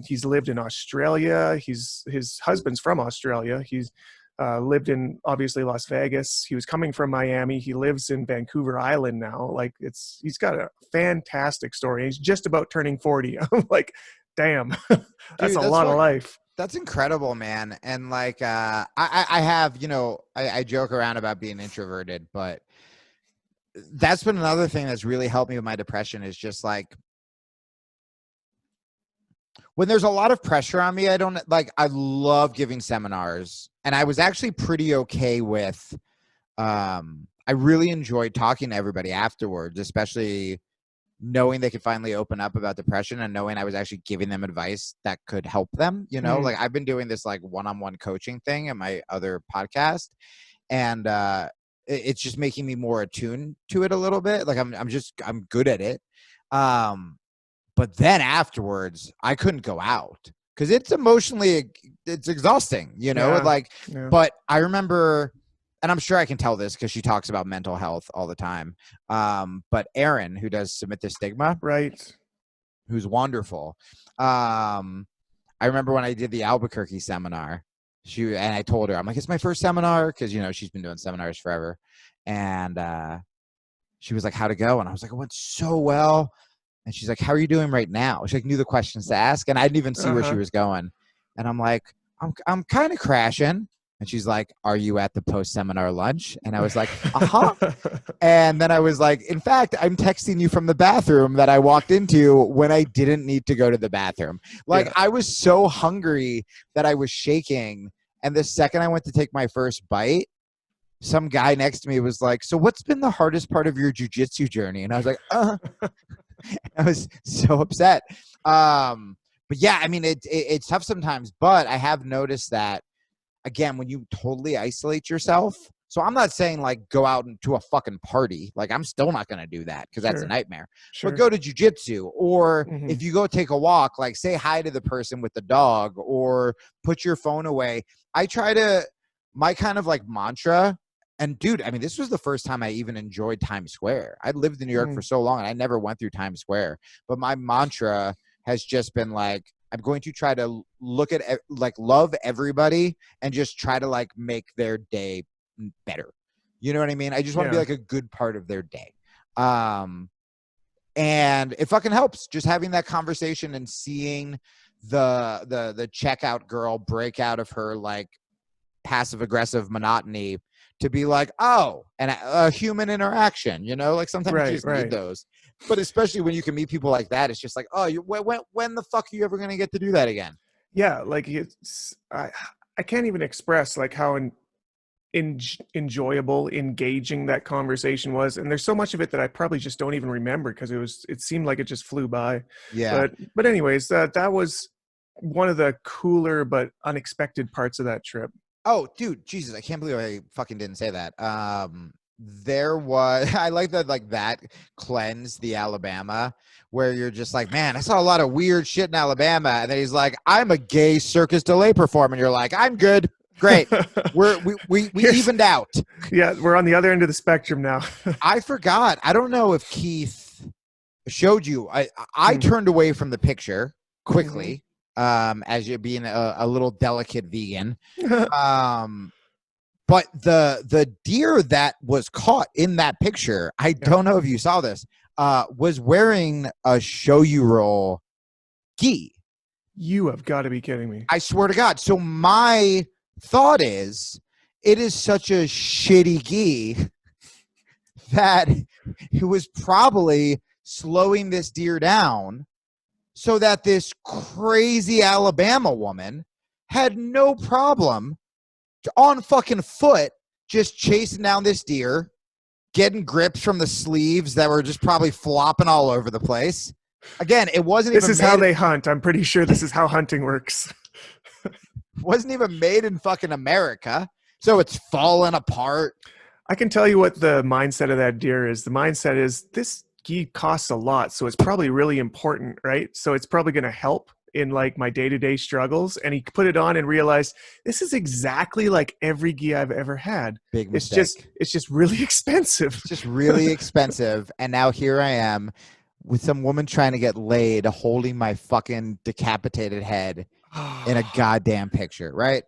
Speaker 2: he's lived in Australia. His husband's from Australia. He's lived in obviously Las Vegas. He was coming from Miami. He lives in Vancouver Island now. Like he's got a fantastic story. He's just about turning 40. I'm like, damn, that's a lot of life.
Speaker 1: That's incredible, man. And like, I have, I joke around about being introverted, but that's been another thing that's really helped me with my depression is just like, when there's a lot of pressure on me, I love giving seminars, and I was actually pretty okay with, I really enjoyed talking to everybody afterwards, especially knowing they could finally open up about depression and knowing I was actually giving them advice that could help them, like I've been doing this like one-on-one coaching thing in my other podcast, and it's just making me more attuned to it a little bit. Like I'm good at it. But then afterwards I couldn't go out because it's emotionally, it's exhausting, but I remember, and I'm sure I can tell this because she talks about mental health all the time. But Erin, who does Submit to Stigma,
Speaker 2: right,
Speaker 1: who's wonderful. I remember when I did the Albuquerque seminar, and I told her, I'm like, it's my first seminar because she's been doing seminars forever, and she was like, how'd it go? And I was like, it went so well. And she's like, how are you doing right now? She like knew the questions to ask, and I didn't even see where she was going. And I'm like, I'm kind of crashing. And she's like, are you at the post-seminar lunch? And I was like, And then I was like, in fact, I'm texting you from the bathroom that I walked into when I didn't need to go to the bathroom. Like, I was so hungry that I was shaking. And the second I went to take my first bite, some guy next to me was like, so what's been the hardest part of your jiu-jitsu journey? And I was like, I was so upset. But yeah, I mean, it's tough sometimes, but I have noticed that, again, when you totally isolate yourself, so I'm not saying like go out to a fucking party. Like I'm still not going to do that because that's a nightmare. But go to jujitsu, or if you go take a walk, like say hi to the person with the dog, or put your phone away. My kind of like mantra, and dude, I mean, this was the first time I even enjoyed Times Square. I lived in New York for so long and I never went through Times Square, but my mantra has just been like, I'm going to try to look at love everybody and just try to like make their day better. You know what I mean? I just want to be like a good part of their day. And it fucking helps just having that conversation and seeing the checkout girl break out of her like passive aggressive monotony to be like, oh, and a human interaction, like sometimes you just need those. But especially when you can meet people like that, it's just like, oh, when the fuck are you ever going to get to do that again?
Speaker 2: Yeah, like I can't even express like how enjoyable, engaging that conversation was. And there's so much of it that I probably just don't even remember because it seemed like it just flew by.
Speaker 1: Yeah.
Speaker 2: But anyways, that was one of the cooler but unexpected parts of that trip.
Speaker 1: Oh, dude, Jesus, I can't believe I fucking didn't say that. There was, I like that cleanse the Alabama, where you're just like, man, I saw a lot of weird shit in Alabama. And then he's like, I'm a gay Circus Delay performer. And you're like, I'm good. Great. We evened out.
Speaker 2: Yeah, we're on the other end of the spectrum now.
Speaker 1: I forgot. I don't know if Keith showed you. I turned away from the picture quickly. As you being a little delicate vegan. But the deer that was caught in that picture, I don't know if you saw this, was wearing a show you roll gi.
Speaker 2: You have got to be kidding me.
Speaker 1: I swear to God. So my thought is, it is such a shitty gi that it was probably slowing this deer down so that this crazy Alabama woman had no problem on fucking foot just chasing down this deer, getting grips from the sleeves that were just probably flopping all over the place. Again, it wasn't
Speaker 2: This
Speaker 1: even
Speaker 2: is how they hunt. I'm pretty sure this is how hunting works.
Speaker 1: Wasn't even made in fucking America, so it's falling apart.
Speaker 2: I can tell you what the mindset of that deer is. The mindset is, this gi costs a lot, so it's probably really important, right? So it's probably going to help in like my day-to-day struggles. And he put it on and realized, this is exactly like every gi I've ever had.
Speaker 1: Big mistake.
Speaker 2: It's just really expensive.
Speaker 1: It's just really expensive. And now here I am with some woman trying to get laid, holding my fucking decapitated head in a goddamn picture, right?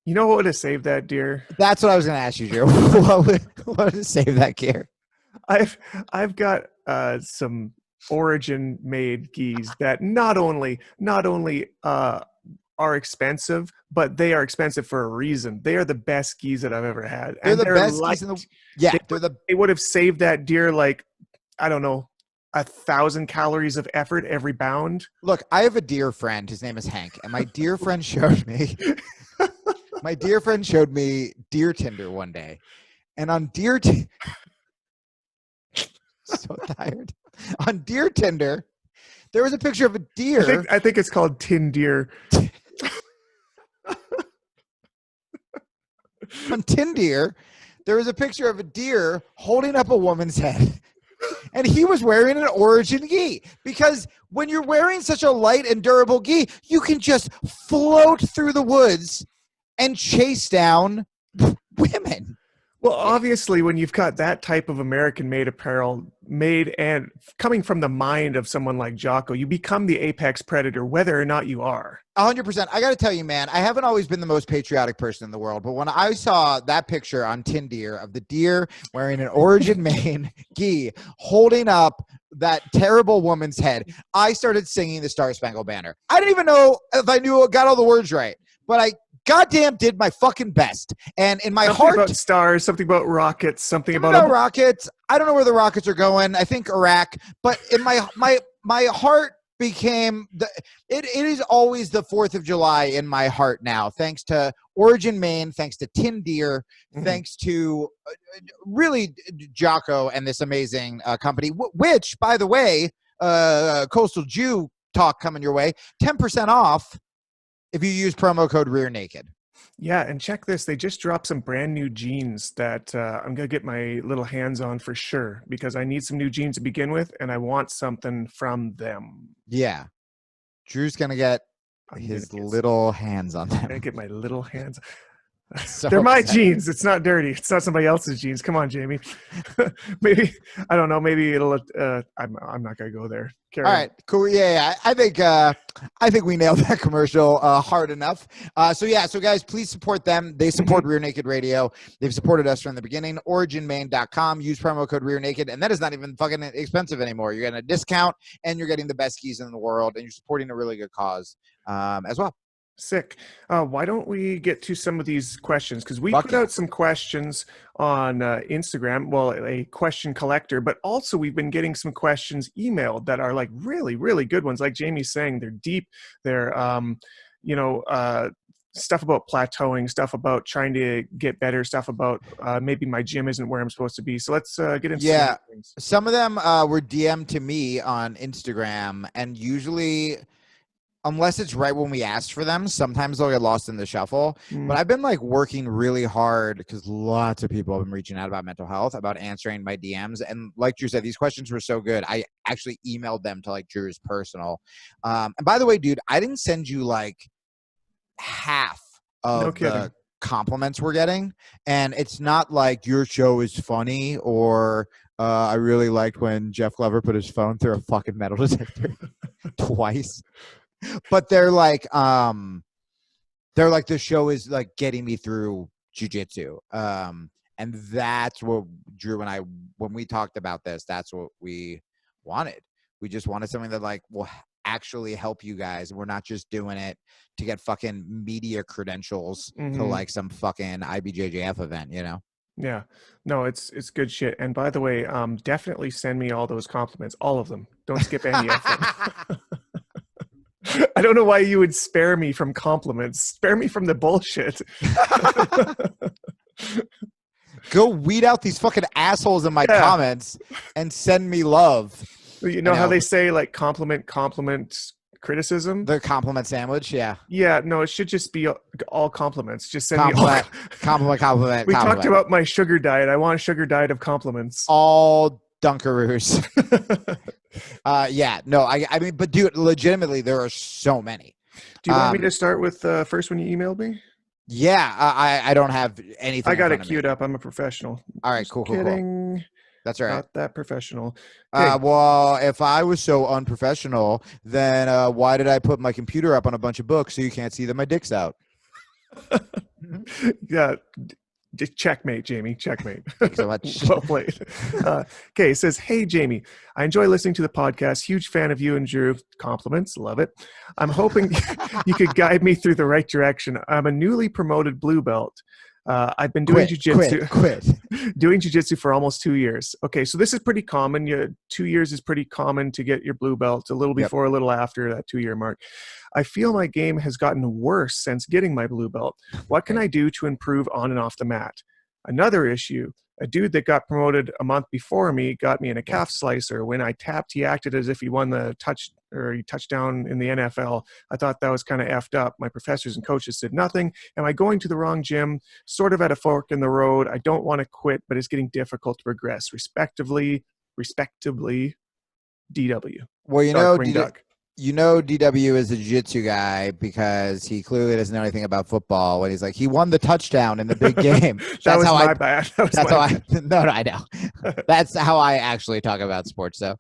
Speaker 2: You know what would have saved that deer?
Speaker 1: That's what I was going to ask you, Joe. What would have saved that deer?
Speaker 2: I've got some origin made gis that not only are expensive, but they are expensive for a reason. They are the best gis that I've ever had.
Speaker 1: They're the best gis in the
Speaker 2: They would have saved that deer, like, I don't know, 1,000 calories of effort every bound.
Speaker 1: Look, I have a dear friend. His name is Hank, and my dear friend showed me Deer Tinder one day, and on so tired. On Deer Tinder, there was a picture of a deer.
Speaker 2: I think it's called Tin Deer.
Speaker 1: On Tin Deer, there was a picture of a deer holding up a woman's head. And he was wearing an origin gi, because when you're wearing such a light and durable gi, you can just float through the woods and chase down women.
Speaker 2: Well, obviously, when you've got that type of American-made apparel made and coming from the mind of someone like Jocko, you become the apex predator, whether or not you are.
Speaker 1: 100%. I got to tell you, man, I haven't always been the most patriotic person in the world, but when I saw that picture on Tin Deer of the deer wearing an origin mane gi holding up that terrible woman's head, I started singing the Star Spangled Banner. I didn't even know if I got all the words right, but I goddamn did my fucking best. And in my
Speaker 2: something
Speaker 1: heart,
Speaker 2: about stars, something about rockets, something about
Speaker 1: rockets. I don't know where the rockets are going. I think Iraq. But in my heart became it is always the 4th of July in my heart now, thanks to Origin Maine, thanks to Tin Deer, thanks to really Jocko and this amazing company, which, by the way, Coastal Jew talk coming your way, 10% off if you use promo code Rear Naked.
Speaker 2: Yeah, and check this. They just dropped some brand new jeans that I'm going to get my little hands on for sure, because I need some new jeans to begin with, and I want something from them.
Speaker 1: Yeah. Drew's going to get his little hands on them.
Speaker 2: I'm going to get my little hands.
Speaker 1: So
Speaker 2: they're my jeans. It's not dirty. It's not somebody else's jeans. Come on, Jamie. Maybe, I don't know. Maybe it'll, I'm not going to go there. All
Speaker 1: right, cool. Yeah. I think we nailed that commercial hard enough. So guys, please support them. They support Rear Naked Radio. They've supported us from the beginning. OriginMaine.com. Use promo code Rear Naked, and that is not even fucking expensive anymore. You're getting a discount, and you're getting the best skis in the world, and you're supporting a really good cause as well.
Speaker 2: Sick. Why don't we get to some of these questions? Because we put out some questions on Instagram. Well, a question collector, but also we've been getting some questions emailed that are like really, really good ones. Like Jamie's saying, they're deep. They're, stuff about plateauing, stuff about trying to get better, stuff about maybe my gym isn't where I'm supposed to be. So let's get into some things.
Speaker 1: Some of them were DM'd to me on Instagram, and usually, unless it's right when we asked for them, sometimes they'll get lost in the shuffle. But I've been like working really hard, because lots of people have been reaching out about mental health, about answering my DMs. And like Drew said, these questions were so good, I actually emailed them to like Drew's personal. And by the way, dude, I didn't send you like half of the compliments we're getting. And it's not like your show is funny, or I really liked when Jeff Glover put his phone through a fucking metal detector twice. But they're like the show is like getting me through jiu-jitsu. And that's what Drew and I, when we talked about this, that's what we wanted. We just wanted something that like will actually help you guys. We're not just doing it to get fucking media credentials to like some fucking IBJJF event, you know?
Speaker 2: Yeah, no, it's good shit. And by the way, definitely send me all those compliments, all of them. Don't skip any of them. I don't know why you would spare me from compliments. Spare me from the bullshit.
Speaker 1: Go weed out these fucking assholes in my comments and send me love.
Speaker 2: You know how they say like compliment, criticism?
Speaker 1: The compliment sandwich, yeah.
Speaker 2: Yeah, no, it should just be all compliments. Just send me all
Speaker 1: compliment.
Speaker 2: We talked about my sugar diet. I want a sugar diet of compliments.
Speaker 1: All Dunkaroos. Yeah, no, I mean, but dude, legitimately, there are so many.
Speaker 2: Do you want me to start with the first one you emailed me?
Speaker 1: Yeah, I don't have anything.
Speaker 2: I got it queued up. I'm a professional.
Speaker 1: All right, cool. That's all right.
Speaker 2: Not that professional.
Speaker 1: Well, if I was so unprofessional, then why did I put my computer up on a bunch of books so you can't see that my dick's out?
Speaker 2: Yeah. Checkmate, Jamie. Checkmate.
Speaker 1: Thanks so much.
Speaker 2: Well played. Okay, it says, "Hey, Jamie, I enjoy listening to the podcast. Huge fan of you and Drew. Compliments. Love it. I'm hoping you could guide me through the right direction. I'm a newly promoted blue belt. I've been doing jiu-jitsu. Doing jiu-jitsu for almost 2 years. Okay, so this is pretty common. 2 years is pretty common to get your blue belt, a little before, a little after that 2-year mark. I feel my game has gotten worse since getting my blue belt. What can I do to improve on and off the mat? Another issue, a dude that got promoted a month before me got me in a calf slicer. When I tapped, he acted as if he won the touchdown in the NFL. I thought that was kind of effed up. My professors and coaches said nothing. Am I going to the wrong gym? Sort of at a fork in the road. I don't want to quit, but it's getting difficult to progress. Respectively, DW.
Speaker 1: Well, DW is a jiu-jitsu guy because he clearly doesn't know anything about football. When he's like, he won the touchdown in the big game.
Speaker 2: That was my bad.
Speaker 1: No, I know. That's how I actually talk about sports, though.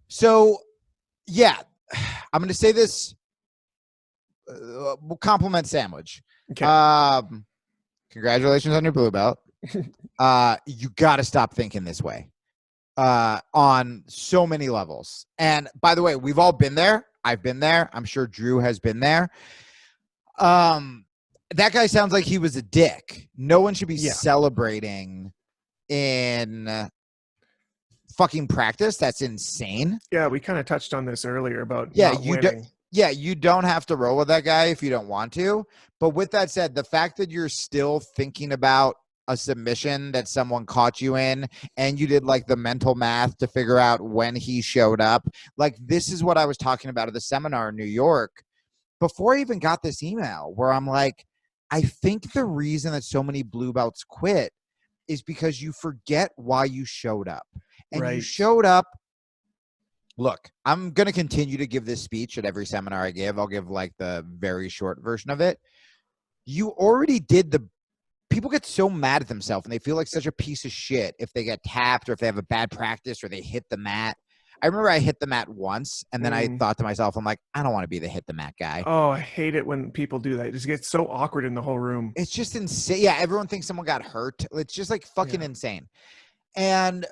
Speaker 1: So, yeah, I'm going to say this. Compliment sandwich.
Speaker 2: Okay.
Speaker 1: Congratulations on your blue belt. You got to stop thinking this way. On so many levels. And by the way, we've all been there. I've been there. I'm sure Drew has been there. That guy sounds like he was a dick. No one should be celebrating in fucking practice. That's insane.
Speaker 2: Yeah, we kind of touched on this earlier about not winning.
Speaker 1: You don't have to roll with that guy if you don't want to. But with that said, the fact that you're still thinking about a submission that someone caught you in and you did like the mental math to figure out when he showed up. Like, this is what I was talking about at the seminar in New York before I even got this email, where I'm like, I think the reason that so many blue belts quit is because you forget why you showed up. And you showed up. Look, I'm going to continue to give this speech at every seminar I give. I'll give like the very short version of it. You already did the people get so mad at themselves and they feel like such a piece of shit if they get tapped or if they have a bad practice or they hit the mat. I remember I hit the mat once and then I thought to myself, I'm like, I don't want to be the hit the mat guy.
Speaker 2: Oh, I hate it when people do that. It just gets so awkward in the whole room.
Speaker 1: It's just insane. Yeah, everyone thinks someone got hurt. It's just like fucking insane. And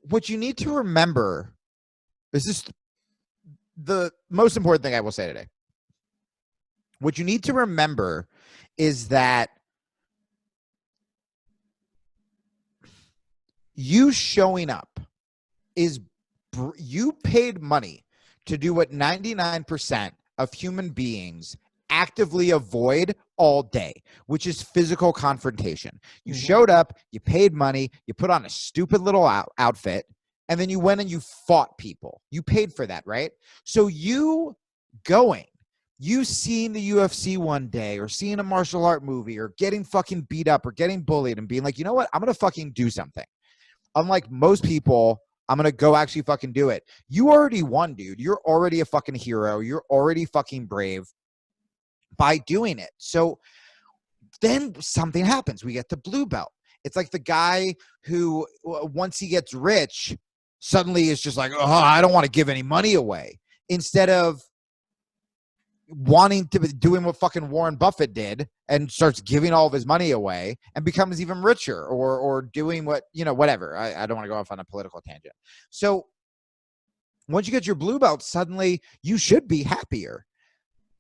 Speaker 1: what you need to remember, this is the most important thing I will say today. What you need to remember is that you showing up is you paid money to do what 99% of human beings actively avoid all day, which is physical confrontation. You showed up, you paid money, you put on a stupid little outfit, and then you went and you fought people. You paid for that, right? So you seeing the UFC one day or seeing a martial art movie or getting fucking beat up or getting bullied and being like, you know what? I'm going to fucking do something. Unlike most people, I'm going to go actually fucking do it. You already won, dude. You're already a fucking hero. You're already fucking brave by doing it. So then something happens. We get the blue belt. It's like the guy who, once he gets rich, suddenly is just like, oh, I don't want to give any money away. Instead of wanting to be doing what fucking Warren Buffett did and starts giving all of his money away and becomes even richer, or doing what, whatever. I don't want to go off on a political tangent. So once you get your blue belt, suddenly you should be happier.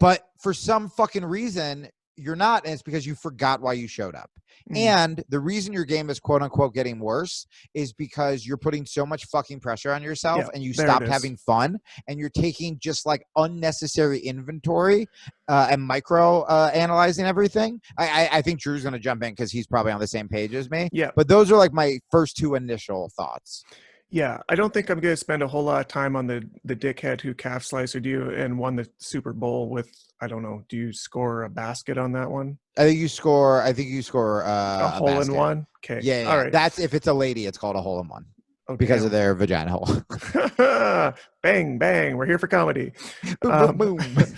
Speaker 1: But for some fucking reason, you're not, and it's because you forgot why you showed up. And the reason your game is quote unquote getting worse is because you're putting so much fucking pressure on yourself, and you stopped having fun, and you're taking just like unnecessary inventory and micro analyzing everything. I think Drew's going to jump in because he's probably on the same page as me.
Speaker 2: Yeah.
Speaker 1: But those are like my first two initial thoughts.
Speaker 2: Yeah, I don't think I'm going to spend a whole lot of time on the dickhead who calf sliced you and won the Super Bowl with, I don't know, do you score a basket on that one?
Speaker 1: I think you score a
Speaker 2: hole
Speaker 1: basket.
Speaker 2: in one? Okay.
Speaker 1: Yeah.
Speaker 2: All right.
Speaker 1: That's if it's a lady, it's called a hole in one. Okay. Because of their vagina hole.
Speaker 2: Bang, bang. We're here for comedy.
Speaker 1: Boom, boom, boom.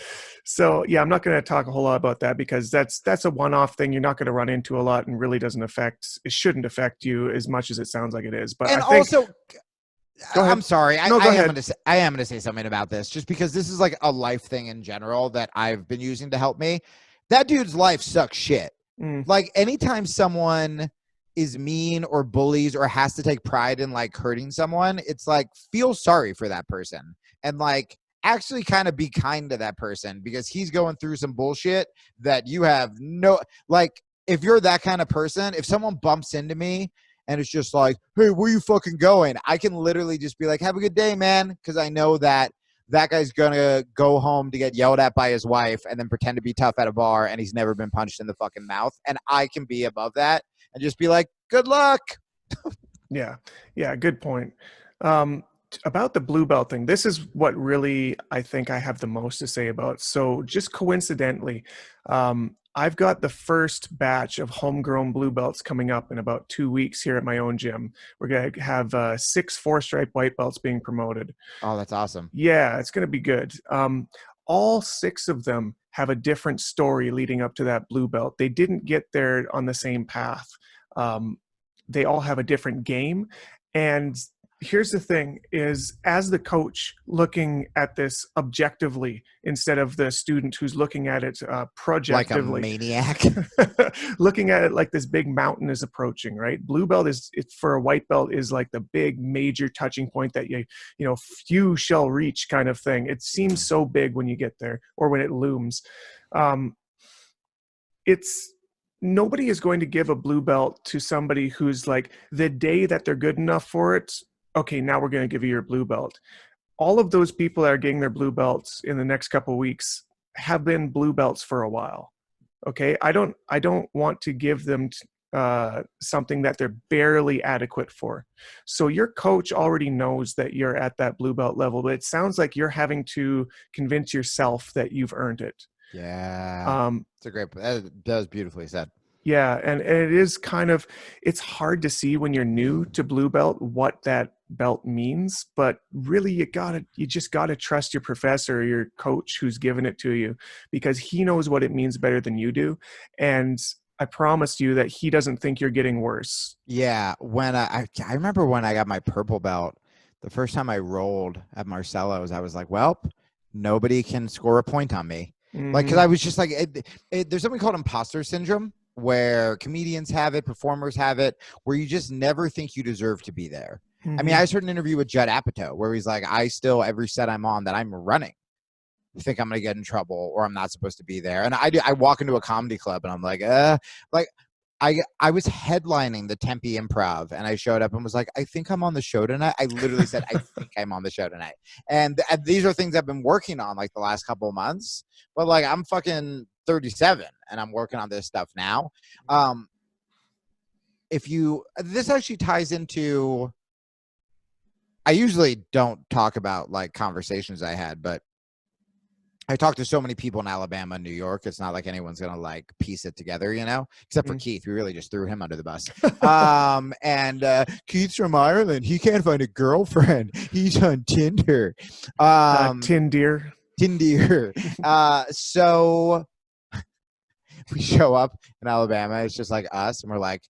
Speaker 2: So, yeah, I'm not going to talk a whole lot about that because that's a one-off thing you're not going to run into a lot and really it shouldn't affect you as much as it sounds like it is. But
Speaker 1: and
Speaker 2: I think,
Speaker 1: also,
Speaker 2: go ahead.
Speaker 1: I'm sorry.
Speaker 2: No, go ahead.
Speaker 1: I am going to say something about this just because this is like a life thing in general that I've been using to help me. That dude's life sucks shit. Like anytime someone is mean or bullies or has to take pride in like hurting someone, it's like feel sorry for that person and like actually kind of be kind to that person because he's going through some bullshit that you have no, like if you're that kind of person, if someone bumps into me and it's just like, hey, where you fucking going? I can literally just be like, have a good day, man. Because I know that guy's going to go home to get yelled at by his wife and then pretend to be tough at a bar and he's never been punched in the fucking mouth. And I can be above that and just be like, good luck.
Speaker 2: Yeah. Good point. About the blue belt thing, this is what really I think I have the most to say about. So just coincidentally, I've got the first batch of homegrown blue belts coming up in about 2 weeks here at my own gym. We're going to have 6 4-stripe white belts being promoted.
Speaker 1: Oh, that's awesome. Yeah,
Speaker 2: it's going to be good. All 6 of them have a different story leading up to that blue belt. They didn't get there on the same path. They all have a different game. And here's the thing is, as the coach looking at this objectively instead of the student who's looking at it projectively,
Speaker 1: like a maniac,
Speaker 2: looking at it like this big mountain is approaching, right? Blue belt it's for a white belt is like the big major touching point that few shall reach kind of thing. It seems so big when you get there or when it looms. Nobody is going to give a blue belt to somebody who's like, the day that they're good enough for it, okay, now we're going to give you your blue belt. All of those people that are getting their blue belts in the next couple of weeks have been blue belts for a while. Okay, I don't want to give them something that they're barely adequate for. So your coach already knows that you're at that blue belt level, but it sounds like you're having to convince yourself that you've earned it.
Speaker 1: Yeah. It's a great, that was beautifully said.
Speaker 2: Yeah. And it is kind of, it's hard to see when you're new to blue belt what that belt means, but really you just gotta trust your professor or your coach who's given it to you because he knows what it means better than you do. And I promise you that he doesn't think you're getting worse. Yeah.
Speaker 1: When I remember when I got my purple belt, the first time I rolled at Marcelo's, I was like, well, nobody can score a point on me. Like, because I was just like, there's something called imposter syndrome where comedians have it, performers have it, where you just never think you deserve to be there. I mean, I just heard an interview with Judd Apatow where he's like, I still, every set I'm on that I'm running, think I'm going to get in trouble or I'm not supposed to be there. And I walk into a comedy club and I'm like I was headlining the Tempe Improv and I showed up and was like, I think I'm on the show tonight. I literally said, I think I'm on the show tonight. And these are things I've been working on like the last couple of months, but like I'm fucking 37 and I'm working on this stuff now. This actually ties into, I usually don't talk about like conversations I had, but I talked to so many people in Alabama and New York. It's not like anyone's going to like piece it together, except for Keith. We really just threw him under the bus. And Keith's from Ireland. He can't find a girlfriend. He's on Tinder.
Speaker 2: Tinder.
Speaker 1: So we show up in Alabama. It's just like us. And we're like,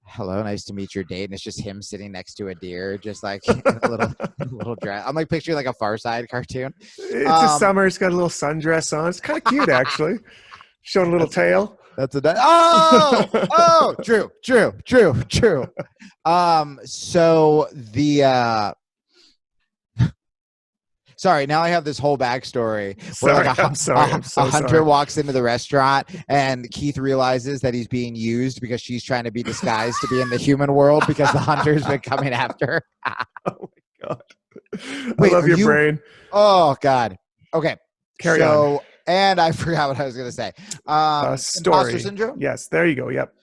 Speaker 1: hello, nice to meet your date. And it's just him sitting next to a deer, just like in a little dress. I'm like picturing like a Far Side cartoon.
Speaker 2: It's a summer. It's got a little sundress on. It's kind of cute, actually. Showing a little tail.
Speaker 1: That's true. So the sorry, now I have this whole backstory where like a hunter walks into the restaurant and Keith realizes that he's being used because she's trying to be disguised to be in the human world because the hunter's been coming after her.
Speaker 2: Oh my God. Wait, I love your brain.
Speaker 1: Oh God. Okay.
Speaker 2: Carry on.
Speaker 1: And I forgot what I was going to say.
Speaker 2: Story.
Speaker 1: Imposter syndrome?
Speaker 2: Yes, there you go. Yep.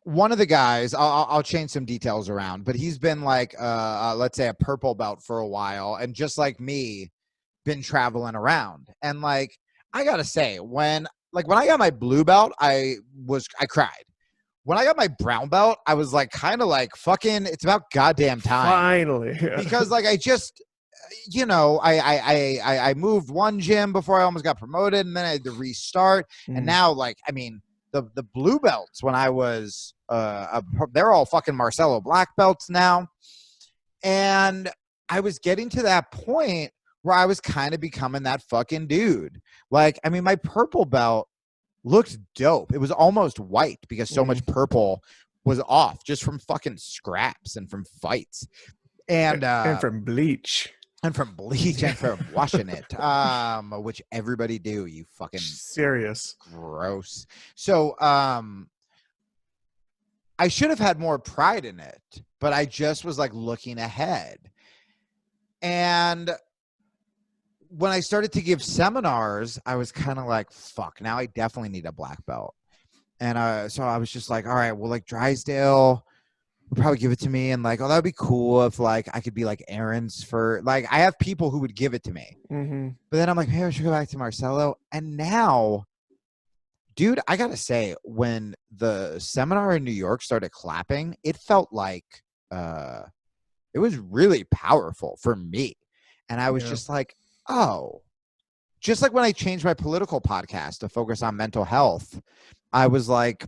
Speaker 1: One of the guys, I'll change some details around, but he's been like, let's say a purple belt for a while, and just like me, been traveling around. And like, I gotta say, when I got my blue belt, I cried. When I got my brown belt, I was like, kind of like, fucking, it's about goddamn time.
Speaker 2: Finally.
Speaker 1: Because like, I just, I moved one gym before I almost got promoted, and then I had to restart. And now, like, I mean, the blue belts when I was, they're all fucking Marcelo black belts now. And I was getting to that point where I was kind of becoming that fucking dude. Like, I mean, my purple belt looked dope. It was almost white because so much purple was off just from fucking scraps and from fights. And
Speaker 2: from bleach.
Speaker 1: And from bleach and from washing it, which everybody do, you fucking
Speaker 2: serious.
Speaker 1: Gross. So I should have had more pride in it, but I just was like looking ahead. And when I started to give seminars, I was kind of like, fuck, now I definitely need a black belt. And so I was just like, all right, well, like Drysdale would probably give it to me, and like, oh, that'd be cool if like I could be like errands for, like, I have people who would give it to me. But then I'm like, maybe I should go back to Marcelo. And now, dude, I gotta say, when the seminar in New York started clapping, it felt like it was really powerful for me. And I was just like, oh, just like when I changed my political podcast to focus on mental health, I was like,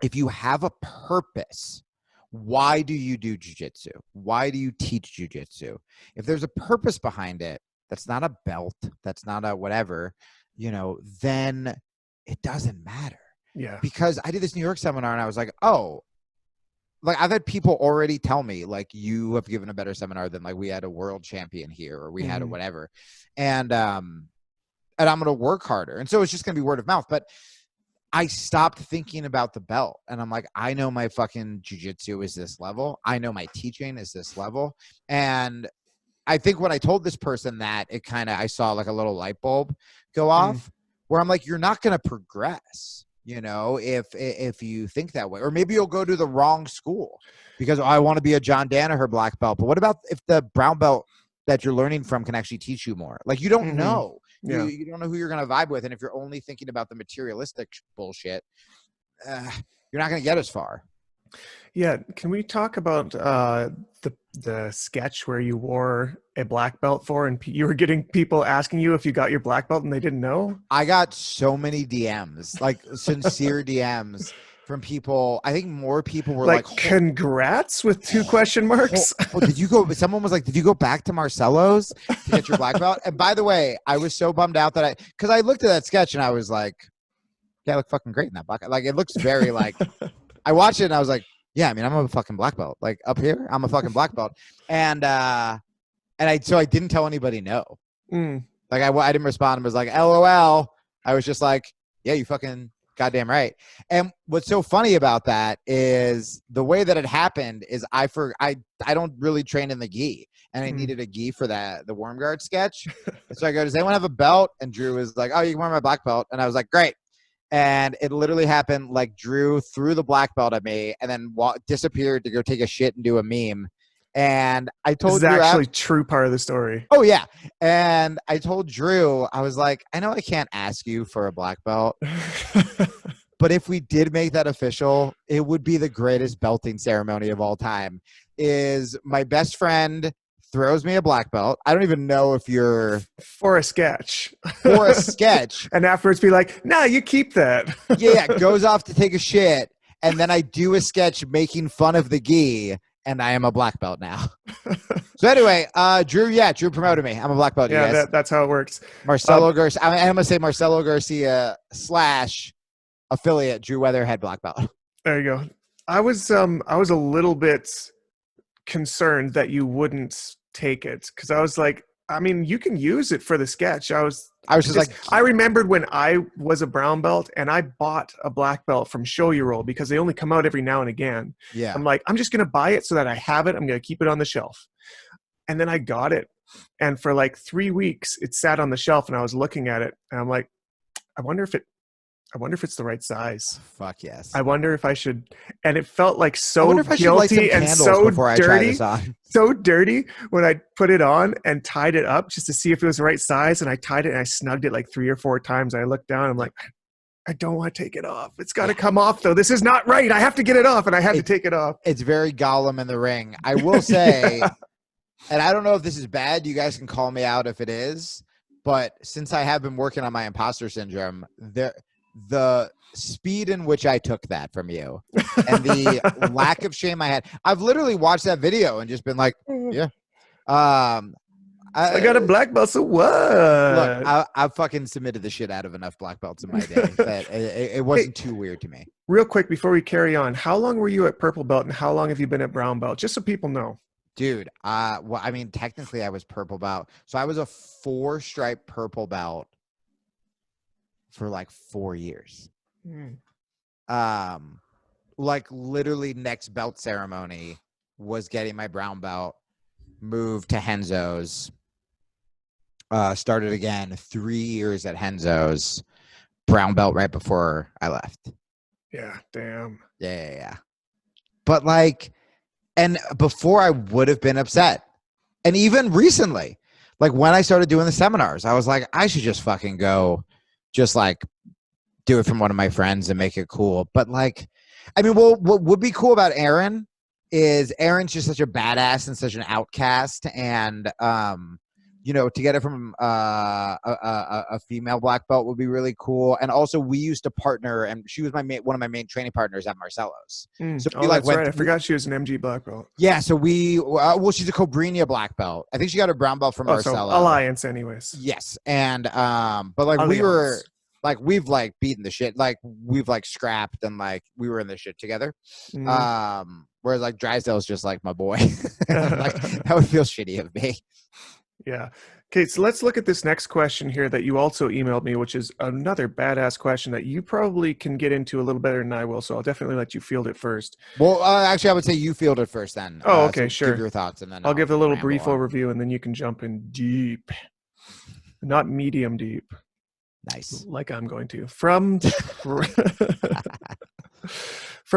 Speaker 1: if you have a purpose, why do you do jiu-jitsu? Why do you teach jiu-jitsu? If there's a purpose behind it, that's not a belt, that's not a whatever, then it doesn't matter.
Speaker 2: Yeah.
Speaker 1: Because I did this New York seminar and I was like, oh, like I've had people already tell me, like, you have given a better seminar than like we had a world champion here or we had a whatever. And I'm going to work harder. And so it's just going to be word of mouth. But I stopped thinking about the belt, and I'm like, I know my fucking jiu-jitsu is this level. I know my teaching is this level. And I think when I told this person that, it kind of, I saw like a little light bulb go off where I'm like, you're not going to progress, if you think that way. Or maybe you'll go to the wrong school because I want to be a John Danaher black belt. But what about if the brown belt that you're learning from can actually teach you more? Like, you don't know. Yeah. You don't know who you're going to vibe with. And if you're only thinking about the materialistic bullshit, you're not going to get as far.
Speaker 2: Yeah. Can we talk about the sketch where you wore a black belt for, and you were getting people asking you if you got your black belt and they didn't know? I got so many DMs, like sincere DMs from people. I think more people were like congrats with 2 question marks. Did you go? Someone was like, did you go back to Marcelo's to get your black belt? And by the way, I was so bummed out that because I looked at that sketch and I was like, yeah, I look fucking great in that black. Like, it looks very like, I watched it and I was like, yeah, I mean, I'm a fucking black belt. Like, up here, I'm a fucking black belt. And I didn't tell anybody no. Like, I didn't respond and was like, LOL. I was just like, yeah, you fucking goddamn right. And what's so funny about that is the way that it happened is I don't really train in the gi, and I needed a gi for the worm guard sketch. So I go, does anyone have a belt? And Drew was like, oh, you can wear my black belt. And I was like, great. And it literally happened like Drew threw the black belt at me and then disappeared to go take a shit and do a meme. And I told Drew, actually true part of the story. Oh yeah. And I told Drew, I was like, I know I can't ask you for a black belt, but if we did make that official, it would be the greatest belting ceremony of all time. Is my best friend
Speaker 1: throws me a black belt. I don't even know if you're
Speaker 2: for a sketch.
Speaker 1: For a sketch.
Speaker 2: And afterwards be like, nah, you keep that.
Speaker 1: Yeah, goes off to take a shit. And then I do a sketch making fun of the gi, and I am a black belt now. So anyway, Drew promoted me. I'm a black belt.
Speaker 2: Yeah, that's how it works.
Speaker 1: Marcelo Garcia. I'm going to say Marcelo Garcia / affiliate Drew Weatherhead black belt.
Speaker 2: There you go. I was a little bit concerned that you wouldn't take it, because I was like, I mean, you can use it for the sketch. I was just like, I remembered when I was a brown belt and I bought a black belt from Show Your Roll because they only come out every now and again.
Speaker 1: Yeah.
Speaker 2: I'm like, I'm just going to buy it so that I have it. I'm going to keep it on the shelf. And then I got it. And for like 3 weeks, it sat on the shelf and I was looking at it and I'm like, I wonder if it's the right size.
Speaker 1: Fuck yes.
Speaker 2: I wonder if I should. And it felt like so guilty and so dirty. So dirty when I put it on and tied it up just to see if it was the right size. And I tied it and I snugged it like 3 or 4 times. I looked down. I'm like, I don't want to take it off. It's got to come off though. This is not right. I have to get it off. And I had to take it off.
Speaker 1: It's very Gollum in the Ring. I will say, and I don't know if this is bad. You guys can call me out if it is. But since I have been working on my imposter syndrome, the speed in which I took that from you and the lack of shame I had, I've literally watched that video and just been like, yeah. I
Speaker 2: got a black belt, so what?
Speaker 1: Look, I fucking submitted the shit out of enough black belts in my day that it wasn't too weird to me.
Speaker 2: Real quick, before we carry on, how long were you at purple belt and how long have you been at brown belt? Just so people know.
Speaker 1: Dude, well, I mean, technically I was purple belt. So I was a 4-stripe purple belt for like 4 years. Like literally next belt ceremony was getting my brown belt, moved to Henzo's, started again 3 years at Henzo's, brown belt right before I left.
Speaker 2: Yeah, damn.
Speaker 1: Yeah. But like, and before I would have been upset. And even recently, like when I started doing the seminars, I was like, I should just fucking go just like do it from one of my friends and make it cool. But like, I mean, what would be cool about Aaron is Aaron's just such a badass and such an outcast. And, you know, to get it from a female black belt would be really cool. And also we used to partner, and she was one of my main training partners at Marcelo's. So
Speaker 2: that's right. I forgot she was an MG black belt.
Speaker 1: Yeah. So she's a Cobrinha black belt. I think she got a brown belt from Marcelo.
Speaker 2: So Alliance anyways.
Speaker 1: Yes. And, but like we've like beaten the shit. Like we've like scrapped and like we were in this shit together. Whereas like Drysdale's just like my boy. Like that would feel shitty of me.
Speaker 2: Yeah. Okay, so let's look at this next question here that you also emailed me, which is another badass question that you probably can get into a little better than I will. So I'll definitely let you field it first.
Speaker 1: Well, actually, I would say you field it first then.
Speaker 2: Oh, okay,
Speaker 1: so
Speaker 2: sure.
Speaker 1: Give your thoughts, and then
Speaker 2: I'll give a little brief overview, and then you can jump in deep, not medium deep.
Speaker 1: Nice.
Speaker 2: Like I'm going to. From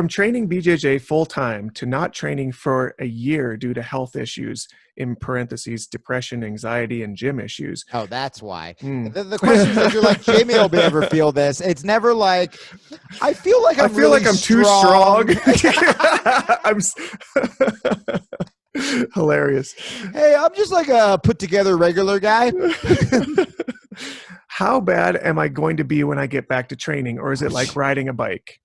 Speaker 2: training BJJ full-time to not training for a year due to health issues, in parentheses, depression, anxiety, and gym issues.
Speaker 1: Oh, that's why. The questions that you're like, Jamie will ever feel this. It's never like, I feel like I'm too strong.
Speaker 2: I'm hilarious.
Speaker 1: Hey, I'm just like a put together regular guy.
Speaker 2: How bad am I going to be when I get back to training? Or is it like riding a bike?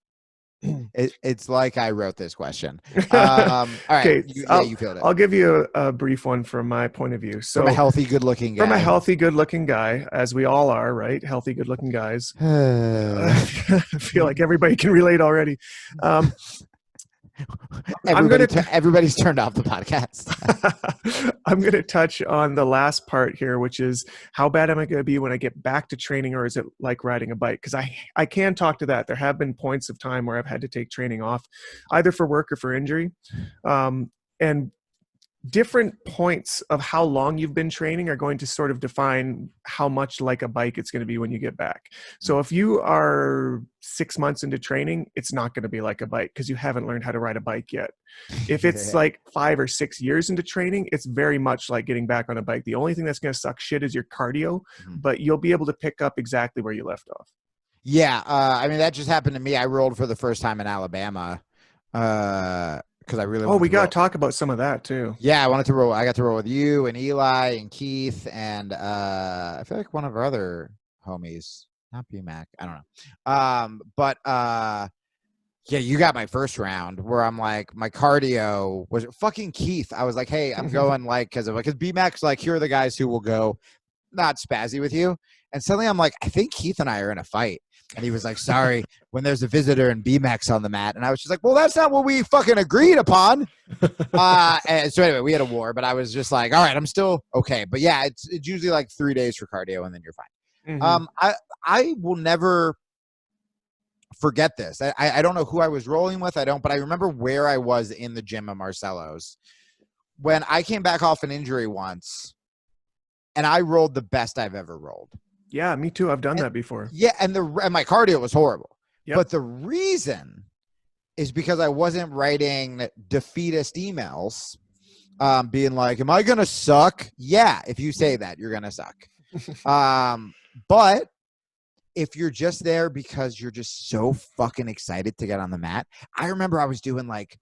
Speaker 1: It's like I wrote this question. All right,
Speaker 2: okay,
Speaker 1: you feel it.
Speaker 2: I'll give you a brief one from my point of view. So
Speaker 1: from a healthy, good-looking guy.
Speaker 2: From a healthy, good-looking guy, as we all are, right? Healthy, good-looking guys. I feel like everybody can relate already.
Speaker 1: Everybody's turned off the podcast.
Speaker 2: I'm going to touch on the last part here, which is how bad am I going to be when I get back to training, or is it like riding a bike? Because I can talk to that. There have been points of time where I've had to take training off, either for work or for injury. And different points of how long you've been training are going to sort of define how much like a bike it's going to be when you get back. So if you are 6 months into training, it's not going to be like a bike because you haven't learned how to ride a bike yet. If it's like 5 or 6 years into training, it's very much like getting back on a bike. The only thing that's going to suck shit is your cardio, but you'll be able to pick up exactly where you left off.
Speaker 1: Yeah. I mean, that just happened to me. I rolled for the first time in Alabama. because I really
Speaker 2: Oh, we got to talk about some of that too.
Speaker 1: Yeah, I got to roll with you and Eli and Keith and I feel like one of our other homies, not BMAC, I don't know. But yeah, you got my first round where I'm like, my cardio was fucking Keith. I was like, hey, I'm going like, because BMAC's like, here are the guys who will go not spazzy with you. And suddenly I'm like, I think Keith and I are in a fight. And he was like, sorry, when there's a visitor and BMAX on the mat. And I was just like, well, that's not what we fucking agreed upon. And so anyway, we had a war, but I was just like, all right, I'm still okay. But yeah, it's usually like 3 days for cardio and then you're fine. Mm-hmm. I will never forget this. I don't know who I was rolling with. But I remember where I was in the gym at Marcelo's when I came back off an injury once and I rolled the best I've ever rolled.
Speaker 2: Yeah, me too. I've done that before.
Speaker 1: Yeah, and my cardio was horrible. Yep. But the reason is because I wasn't writing defeatist emails, being like, am I going to suck? Yeah, if you say that, you're going to suck. But if you're just there because you're just so fucking excited to get on the mat, I remember I was doing like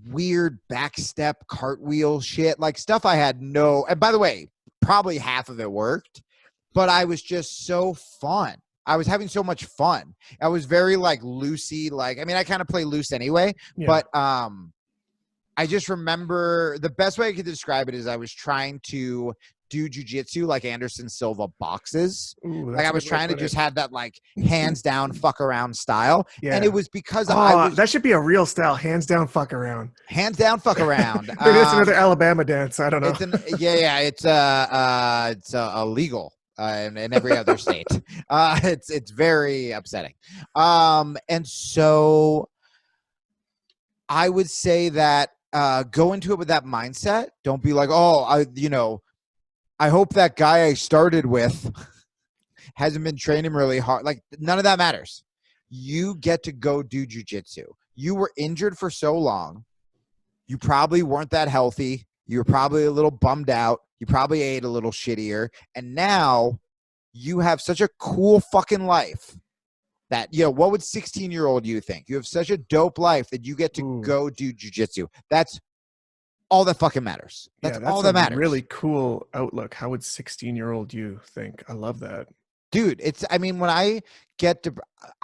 Speaker 1: weird back step cartwheel shit, like stuff I had no, and by the way, probably half of it worked, but I was just so fun. I was having so much fun. I was very like loosey, like, I mean, I kind of play loose anyway, but I just remember the best way I could describe it is I was trying to do jujitsu like Anderson Silva boxes.
Speaker 2: Ooh,
Speaker 1: like I was trying to just have that like hands down fuck around style.
Speaker 2: Yeah.
Speaker 1: And it was because
Speaker 2: that should be a real style, hands down fuck around.
Speaker 1: Hands down fuck around.
Speaker 2: Maybe that's another Alabama dance. I don't know.
Speaker 1: It's illegal in every other state. It's very upsetting. And so I would say that go into it with that mindset. Don't be like, I hope that guy I started with hasn't been training really hard. Like, none of that matters. You get to go do jujitsu. You were injured for so long. You probably weren't that healthy. You were probably a little bummed out. You probably ate a little shittier. And now you have such a cool fucking life that, what would 16-year-old you think? You have such a dope life that you get to go do jujitsu. That's all that fucking matters. That's all that matters.
Speaker 2: Really cool outlook. How would 16-year-old you think? I love that.
Speaker 1: Dude, when I get to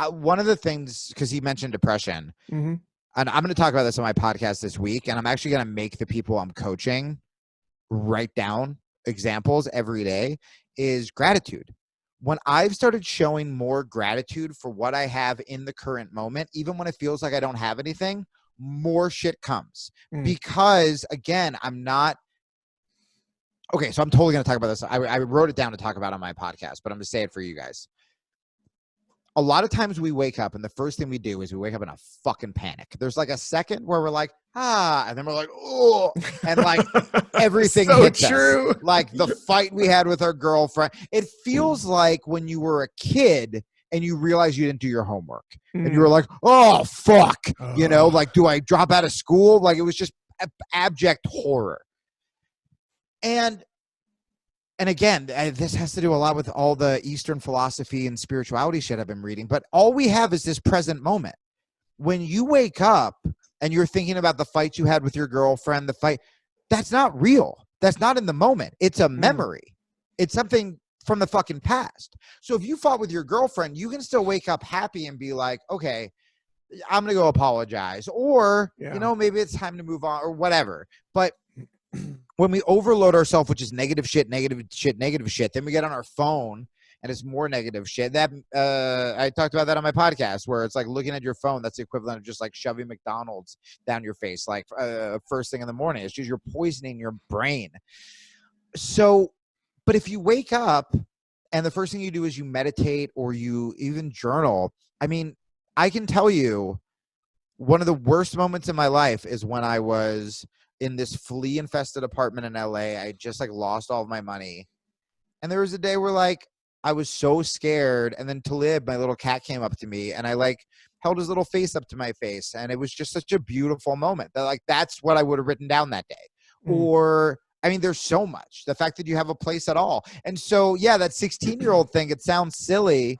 Speaker 1: one of the things, because he mentioned depression, and I'm going to talk about this on my podcast this week, and I'm actually going to make the people I'm coaching write down examples every day, is gratitude. When I've started showing more gratitude for what I have in the current moment, even when it feels like I don't have anything, more shit comes. Because again, I'm not okay. So I'm totally going to talk about this. I wrote it down to talk about on my podcast, but I'm going to say it for you guys. A lot of times we wake up and the first thing we do is we wake up in a fucking panic. There's like a second where we're like, and then we're like, oh, and like everything hits us. Like the fight we had with our girlfriend. It feels like when you were a kid and you realize you didn't do your homework and you were like, oh, fuck, like, do I drop out of school? Like, it was just abject horror. And again, this has to do a lot with all the Eastern philosophy and spirituality shit I've been reading, but all we have is this present moment. When you wake up and you're thinking about the fight you had with your girlfriend, that's not real. That's not in the moment. It's a memory. It's something from the fucking past. So if you fought with your girlfriend, you can still wake up happy and be like, okay, I'm going to go apologize. Or, maybe it's time to move on or whatever. But when we overload ourselves, which is negative shit, then we get on our phone and it's more negative shit. That I talked about that on my podcast, where it's like looking at your phone. That's the equivalent of just like shoving McDonald's down your face, like first thing in the morning. It's just you're poisoning your brain. So, but if you wake up and the first thing you do is you meditate or you even journal, I mean, I can tell you one of the worst moments in my life is when I was in this flea infested apartment in LA. I just like lost all of my money. And there was a day where like, I was so scared. And then Talib, my little cat, came up to me and I like held his little face up to my face. And it was just such a beautiful moment that like, that's what I would have written down that day. Or, I mean, there's so much, the fact that you have a place at all. And so, yeah, that 16-year-old thing, it sounds silly,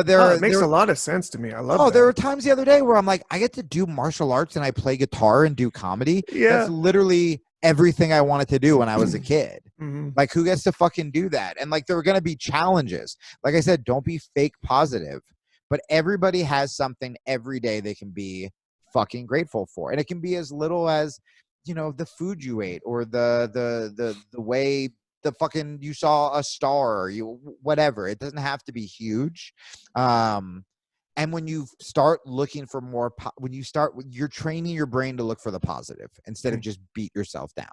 Speaker 1: But
Speaker 2: it makes a lot of sense to me. I love that.
Speaker 1: There were times the other day where I'm like, I get to do martial arts and I play guitar and do comedy.
Speaker 2: Yeah.
Speaker 1: That's literally everything I wanted to do when I was a kid.
Speaker 2: Mm-hmm.
Speaker 1: Like, who gets to fucking do that? And like, there are going to be challenges. Like I said, don't be fake positive, but everybody has something every day they can be fucking grateful for. And it can be as little as, you know, the food you ate, or the way the fucking you saw a star, or you whatever. It doesn't have to be huge. And when you start looking for more, you're training your brain to look for the positive instead of just beat yourself down.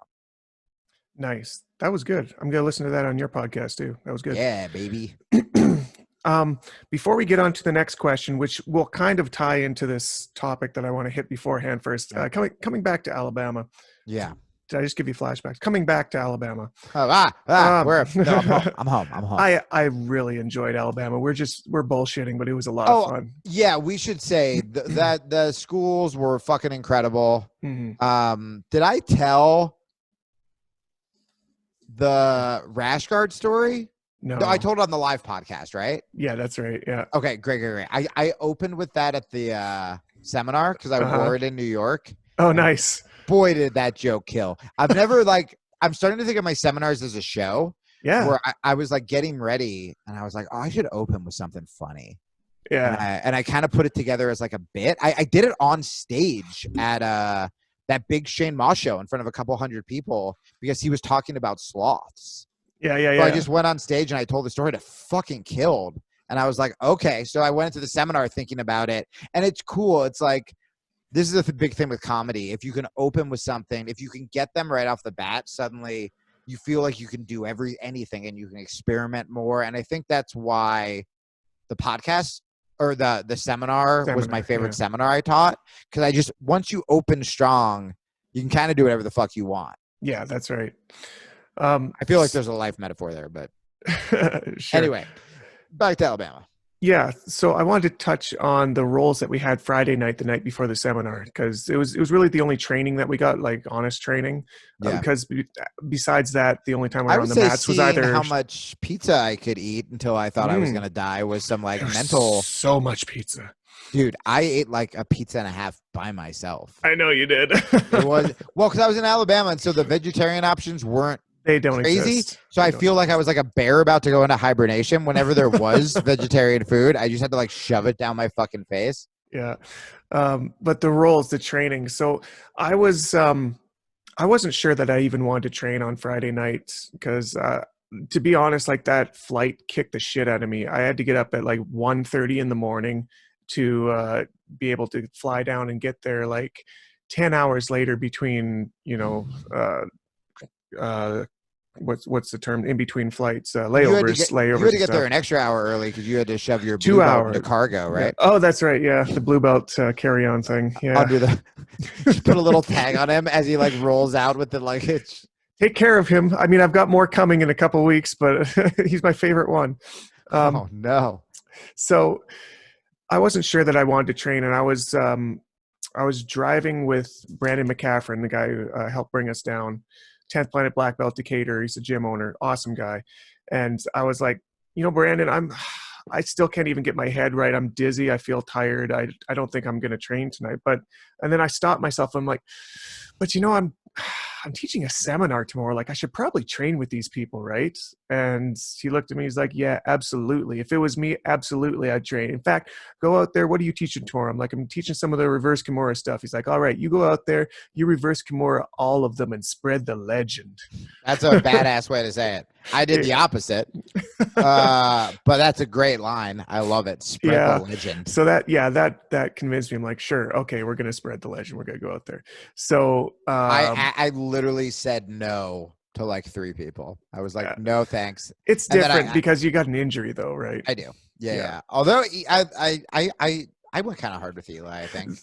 Speaker 2: Nice. That was good. I'm going to listen to that on your podcast too. That was good.
Speaker 1: Yeah, baby.
Speaker 2: Before we get on to the next question, which will kind of tie into this topic that I want to hit beforehand first, coming back to Alabama.
Speaker 1: Yeah.
Speaker 2: Did I just give you flashbacks? Coming back to Alabama.
Speaker 1: I'm home.
Speaker 2: I really enjoyed Alabama. We're bullshitting, but it was a lot of fun.
Speaker 1: Yeah, we should say that the schools were fucking incredible.
Speaker 2: Mm-hmm.
Speaker 1: Did I tell the rash guard story?
Speaker 2: No,
Speaker 1: I told it on the live podcast, right?
Speaker 2: Yeah, that's right. Yeah.
Speaker 1: Okay, great. I opened with that at the seminar because I wore it in New York.
Speaker 2: Oh, nice.
Speaker 1: Boy, did that joke kill. I've never I'm starting to think of my seminars as a show.
Speaker 2: Yeah.
Speaker 1: Where I was like getting ready and I was like, oh, I should open with something funny.
Speaker 2: Yeah.
Speaker 1: And I kind of put it together as like a bit. I did it on stage at that big Shane Moss show in front of a couple hundred people because he was talking about sloths.
Speaker 2: Yeah.
Speaker 1: So I just went on stage and I told the story and it fucking killed. And I was like, okay. So I went into the seminar thinking about it. And it's cool. It's like, this is a big thing with comedy. If you can open with something, if you can get them right off the bat, suddenly you feel like you can do anything and you can experiment more. And I think that's why the podcast or the seminar was my favorite seminar I taught. Because once you open strong, you can kind of do whatever the fuck you want.
Speaker 2: Yeah, that's right.
Speaker 1: I feel like there's a life metaphor there, but
Speaker 2: sure.
Speaker 1: Anyway, back to Alabama.
Speaker 2: Yeah, so I wanted to touch on the roles that we had Friday night, the night before the seminar, because it was really the only training that we got, like honest training. Because besides that, the only time we were on the mats was either
Speaker 1: how much pizza I could eat until I thought I was gonna die was some like mental.
Speaker 2: So much pizza,
Speaker 1: dude. I ate like a pizza and a half by myself.
Speaker 2: I know you did.
Speaker 1: It was because I was in Alabama, and so the vegetarian options weren't.
Speaker 2: They don't
Speaker 1: crazy.
Speaker 2: Exist.
Speaker 1: So I feel like I was like a bear about to go into hibernation. Whenever there was vegetarian food, I just had to like shove it down my fucking face.
Speaker 2: Yeah. But the roles, the training. So I wasn't sure that I even wanted to train on Friday nights because to be honest, like that flight kicked the shit out of me. I had to get up at like 1:30 in the morning to be able to fly down and get there like 10 hours later between, what's the term in between flights, layovers.
Speaker 1: You had to get there an extra hour early because you had to shove your
Speaker 2: 2
Speaker 1: blue
Speaker 2: hours
Speaker 1: belt into cargo, right?
Speaker 2: Yeah. Oh, that's right. Yeah, the blue belt carry-on thing. Yeah,
Speaker 1: under the put a little tag on him as he like rolls out with the luggage.
Speaker 2: Take care of him. I mean, I've got more coming in a couple of weeks, but he's my favorite one.
Speaker 1: Oh no!
Speaker 2: So I wasn't sure that I wanted to train, and I was driving with Brandon McCaffrin, the guy who helped bring us down. 10th Planet Black Belt Decatur. He's a gym owner, awesome guy. And I was like, Brandon, I still can't even get my head right. I'm dizzy. I feel tired. I don't think I'm going to train tonight. And then I stopped myself. I'm like, but I'm teaching a seminar tomorrow. Like I should probably train with these people, right? And he looked at me. He's like, yeah, absolutely. If it was me, absolutely, I'd train. In fact, go out there. What are you teaching tomorrow? I'm like, I'm teaching some of the reverse Kimura stuff. He's like, all right, you go out there, you reverse Kimura all of them and spread the legend.
Speaker 1: That's a badass way to say it. I did the opposite. But that's a great line. I love it. Spread the legend.
Speaker 2: So that convinced me. I'm like, sure. Okay. We're going to spread the legend. We're going to go out there. So
Speaker 1: I literally said no to like 3 people. I was like, no, thanks.
Speaker 2: It's different because you got an injury though, right?
Speaker 1: I do. Yeah. Although I went kind of hard with Eli, I think.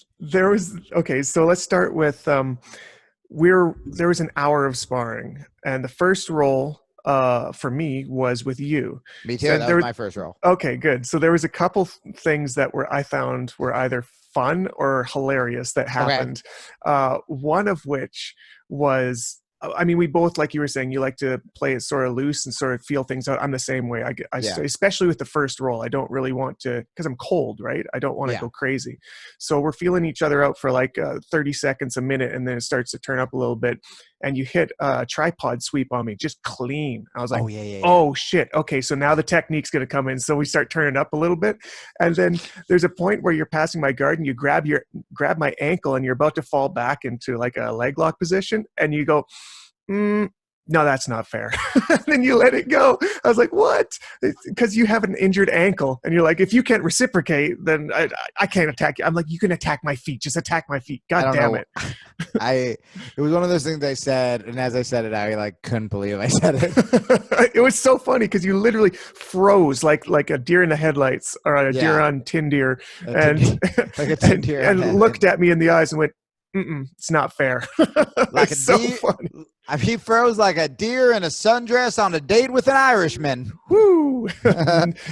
Speaker 2: So let's start with, there was an hour of sparring and the first roll for me was with you.
Speaker 1: Me too. That was my first roll.
Speaker 2: Okay, good. So there was a couple things that I found were either fun or hilarious that happened. Okay. One of which was I mean, we both, like you were saying, you like to play it sort of loose and sort of feel things out. I'm the same way. Especially with the first roll, I don't really want to, because I'm cold, right? I don't want to go crazy. So we're feeling each other out for like 30 seconds, a minute, and then it starts to turn up a little bit. And you hit a tripod sweep on me, just clean. I was like, oh shit. Okay, so now the technique's going to come in. So we start turning up a little bit. And then there's a point where you're passing my guard and you grab my ankle and you're about to fall back into like a leg lock position. And you go, no, that's not fair. Then you let it go. I was like, what? Because you have an injured ankle. And you're like, if you can't reciprocate, then I can't attack you. I'm like, you can attack my feet. Just attack my feet. God damn it.
Speaker 1: It was one of those things I said. And as I said it, I like couldn't believe I said it.
Speaker 2: It was so funny because you literally froze like a deer in the headlights or a deer on tin deer. And looked at me in the eyes and went, it's not fair.
Speaker 1: Like
Speaker 2: so funny.
Speaker 1: He froze like a deer in a sundress on a date with an Irishman.
Speaker 2: Woo!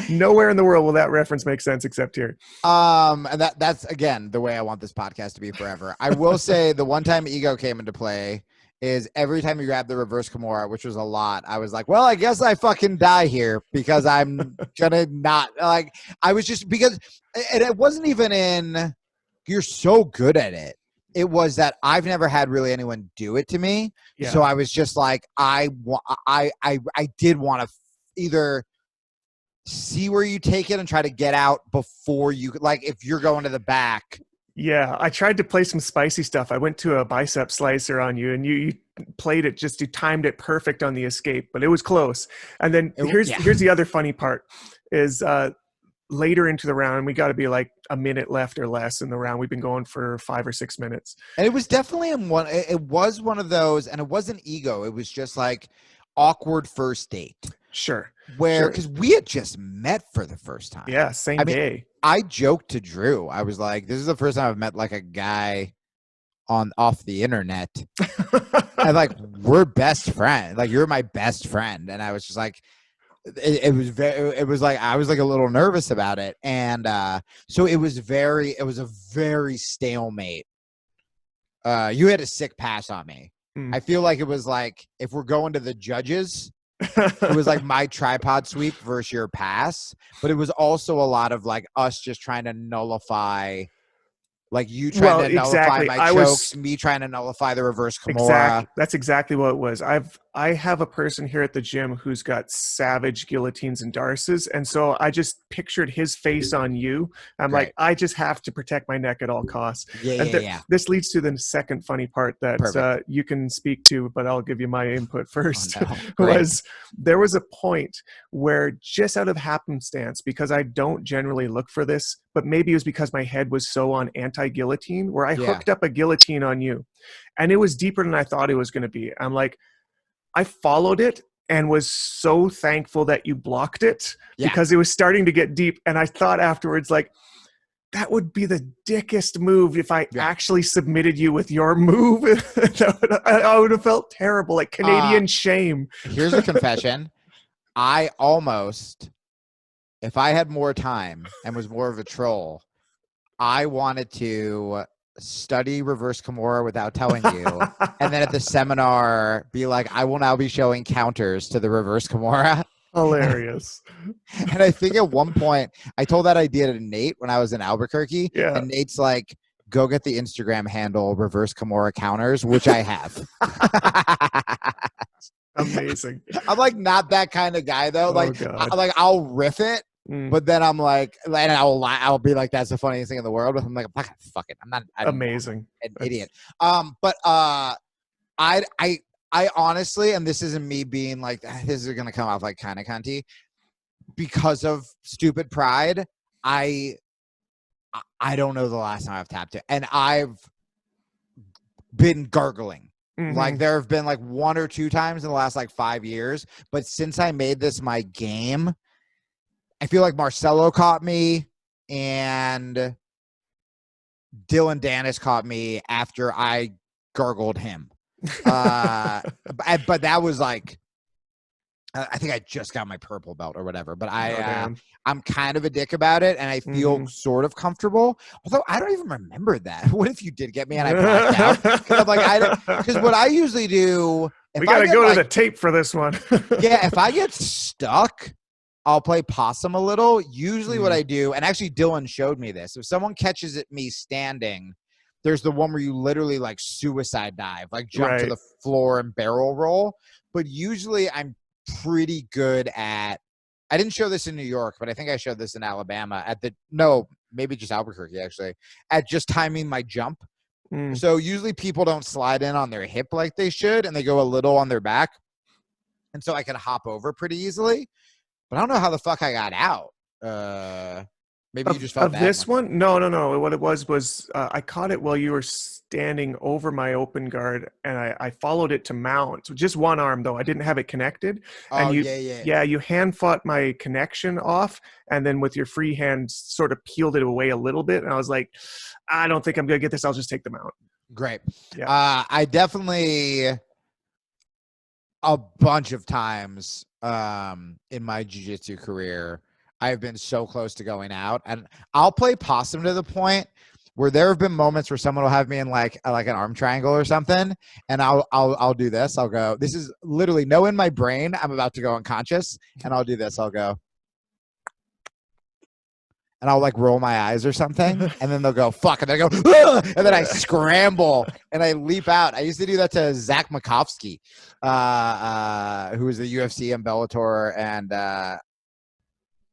Speaker 2: Nowhere in the world will that reference make sense except here.
Speaker 1: And that's again the way I want this podcast to be forever. I will say the one time ego came into play is every time you grab the reverse Kimura, which was a lot, I was like, well, I guess I fucking die here because I'm gonna not like. I was just because, and it wasn't even in. You're so good at it. It was that I've never had really anyone do it to me. Yeah. So I was just like, I did want to either see where you take it and try to get out before you, like if you're going to the back.
Speaker 2: Yeah. I tried to play some spicy stuff. I went to a bicep slicer on you and you played it, you timed it perfect on the escape, but it was close. And then here's the other funny part is, later into the round, we got to be like a minute left or less in the round. We've been going for 5 or 6 minutes.
Speaker 1: And it was definitely it was one of those, and it wasn't ego. It was just like awkward first date.
Speaker 2: Sure.
Speaker 1: Because we had just met for the first time.
Speaker 2: Yeah, same day.
Speaker 1: I joked to Drew. I was like, this is the first time I've met like a guy off the internet. And like, we're best friends. Like, you're my best friend. And I was just like, it was like I was like a little nervous about it, and so it was a very stalemate. You had a sick pass on me. I feel like it was like if we're going to the judges, it was like my tripod sweep versus your pass, but it was also a lot of like us just trying to nullify. Like you trying to nullify my chokes, me trying to nullify the reverse Kimura.
Speaker 2: Exactly. That's exactly what it was. I have a person here at the gym who's got savage guillotines and darces, and so I just pictured his face on you. I'm like, I just have to protect my neck at all costs. This leads to the second funny part that you can speak to, but I'll give you my input first. There was a point where just out of happenstance, because I don't generally look for this, but maybe it was because my head was so on anti-guillotine, where I hooked up a guillotine on you, and it was deeper than I thought it was going to be. I'm like, I followed it and was so thankful that you blocked it because it was starting to get deep. And I thought afterwards, like, that would be the dickest move if I actually submitted you with your move. I would have felt terrible, like Canadian shame.
Speaker 1: Here's a confession. I almost, if I had more time and was more of a troll, I wanted to study reverse Kimura without telling you, and then at the seminar be like, I will now be showing counters to the reverse Kimura.
Speaker 2: Hilarious.
Speaker 1: And I think at one point I told that idea to Nate when I was in Albuquerque, and Nate's like, go get the Instagram handle reverse Kimura counters, which I have.
Speaker 2: Amazing.
Speaker 1: I'm like not that kind of guy though. I'll riff it. But then I'm like, and I'll be like, that's the funniest thing in the world. But I'm like, fuck it. I'm
Speaker 2: amazing.
Speaker 1: An idiot. But I honestly, and this isn't me being like, this is gonna come off like kind of cunty, because of stupid pride. I don't know the last time I've tapped it, and I've been gargling. Like there have been like 1 or 2 times in the last like 5 years, but since I made this my game, I feel like Marcelo caught me and Dylan Dennis caught me after I gargled him. But that was like I think I just got my purple belt or whatever, but
Speaker 2: damn.
Speaker 1: I'm kind of a dick about it, and I feel sort of comfortable. Although I don't even remember that. What if you did get me and I blacked out? Because I'm like, because what I usually do,
Speaker 2: we gotta go to the tape for this one.
Speaker 1: Yeah, if I get stuck, I'll play possum a little. Usually, what I do, and actually Dylan showed me this. If someone catches me standing, there's the one where you literally like suicide dive, like jump to the floor and barrel roll. But usually, I'm pretty good at, I didn't show this in New York, but I think I showed this in Alabama maybe just Albuquerque actually, at just timing my jump. So usually people don't slide in on their hip like they should, and they go a little on their back. And so I can hop over pretty easily, but I don't know how the fuck I got out. Maybe you just felt
Speaker 2: of this one? No. What it was I caught it while you were standing over my open guard, and I followed it to mount. So just one arm though. I didn't have it connected. And you hand fought my connection off, and then with your free hand sort of peeled it away a little bit. And I was like, I don't think I'm gonna get this. I'll just take the mount.
Speaker 1: Great. Yeah. I definitely a bunch of times in my jiu-jitsu career, I've been so close to going out, and I'll play possum to the point where there have been moments where someone will have me in like an arm triangle or something, and I'll do this. I'll go, this is literally no in my brain. I'm about to go unconscious, and I'll do this. I'll go, and I'll like roll my eyes or something, and then they'll go, fuck, and then I go, ugh! And then I scramble and I leap out. I used to do that to Zach Makovsky, who was the UFC and Bellator, and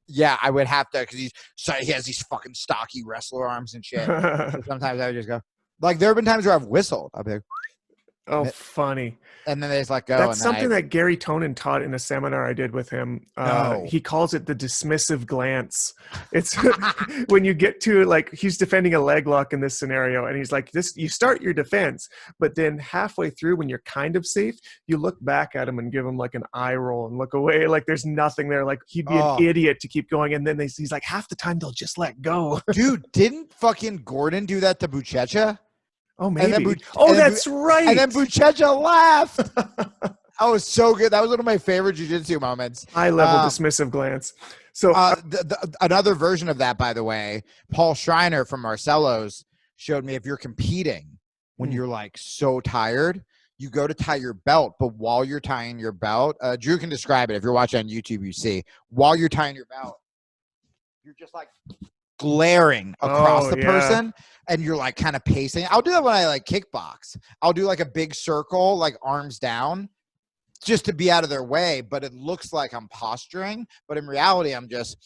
Speaker 1: yeah, I would have to, because he has these fucking stocky wrestler arms and shit. So sometimes I would just go, like, there have been times where I've whistled. I'll be like,
Speaker 2: oh, funny.
Speaker 1: And then they just let go.
Speaker 2: That's something that Gary Tonin taught in a seminar I did with him. He calls it the dismissive glance. It's when you get to, like, he's defending a leg lock in this scenario, and he's like, this, you start your defense, but then halfway through, when you're kind of safe, you look back at him and give him like an eye roll and look away like there's nothing there. Like, he'd be an idiot to keep going. And then he's like, half the time they'll just let go.
Speaker 1: Dude, didn't fucking Gordon do that to Buchecha?
Speaker 2: Oh, maybe. That's right.
Speaker 1: And then Buchecha laughed. That was so good. That was one of my favorite jiu-jitsu moments.
Speaker 2: High-level dismissive glance. So
Speaker 1: another version of that, by the way, Paul Schreiner from Marcelo's showed me, if you're competing, when you're like so tired, you go to tie your belt, but while you're tying your belt, Drew can describe it. If you're watching on YouTube, you see, while you're tying your belt, you're just like glaring across the person, and you're like kind of pacing. I'll do that when I like kickbox. I'll do like a big circle, like arms down, just to be out of their way, but it looks like I'm posturing, but in reality I'm just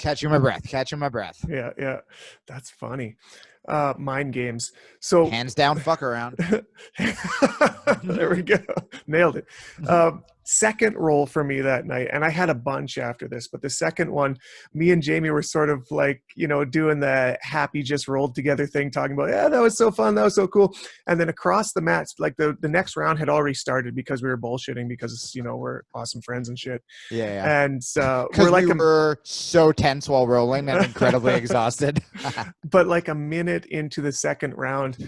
Speaker 1: catching my breath.
Speaker 2: Yeah, that's funny. Mind games. So
Speaker 1: hands down, fuck around.
Speaker 2: There we go. Nailed it. Second roll for me that night, and I had a bunch after this, but the second one, me and Jamie were sort of like, doing the happy just rolled together thing, talking about, yeah, that was so fun, that was so cool. And then across the mats, like the next round had already started because we were bullshitting because we're awesome friends and shit.
Speaker 1: Yeah.
Speaker 2: And we're like,
Speaker 1: we were so tense while rolling and incredibly exhausted.
Speaker 2: But like a minute into the second round,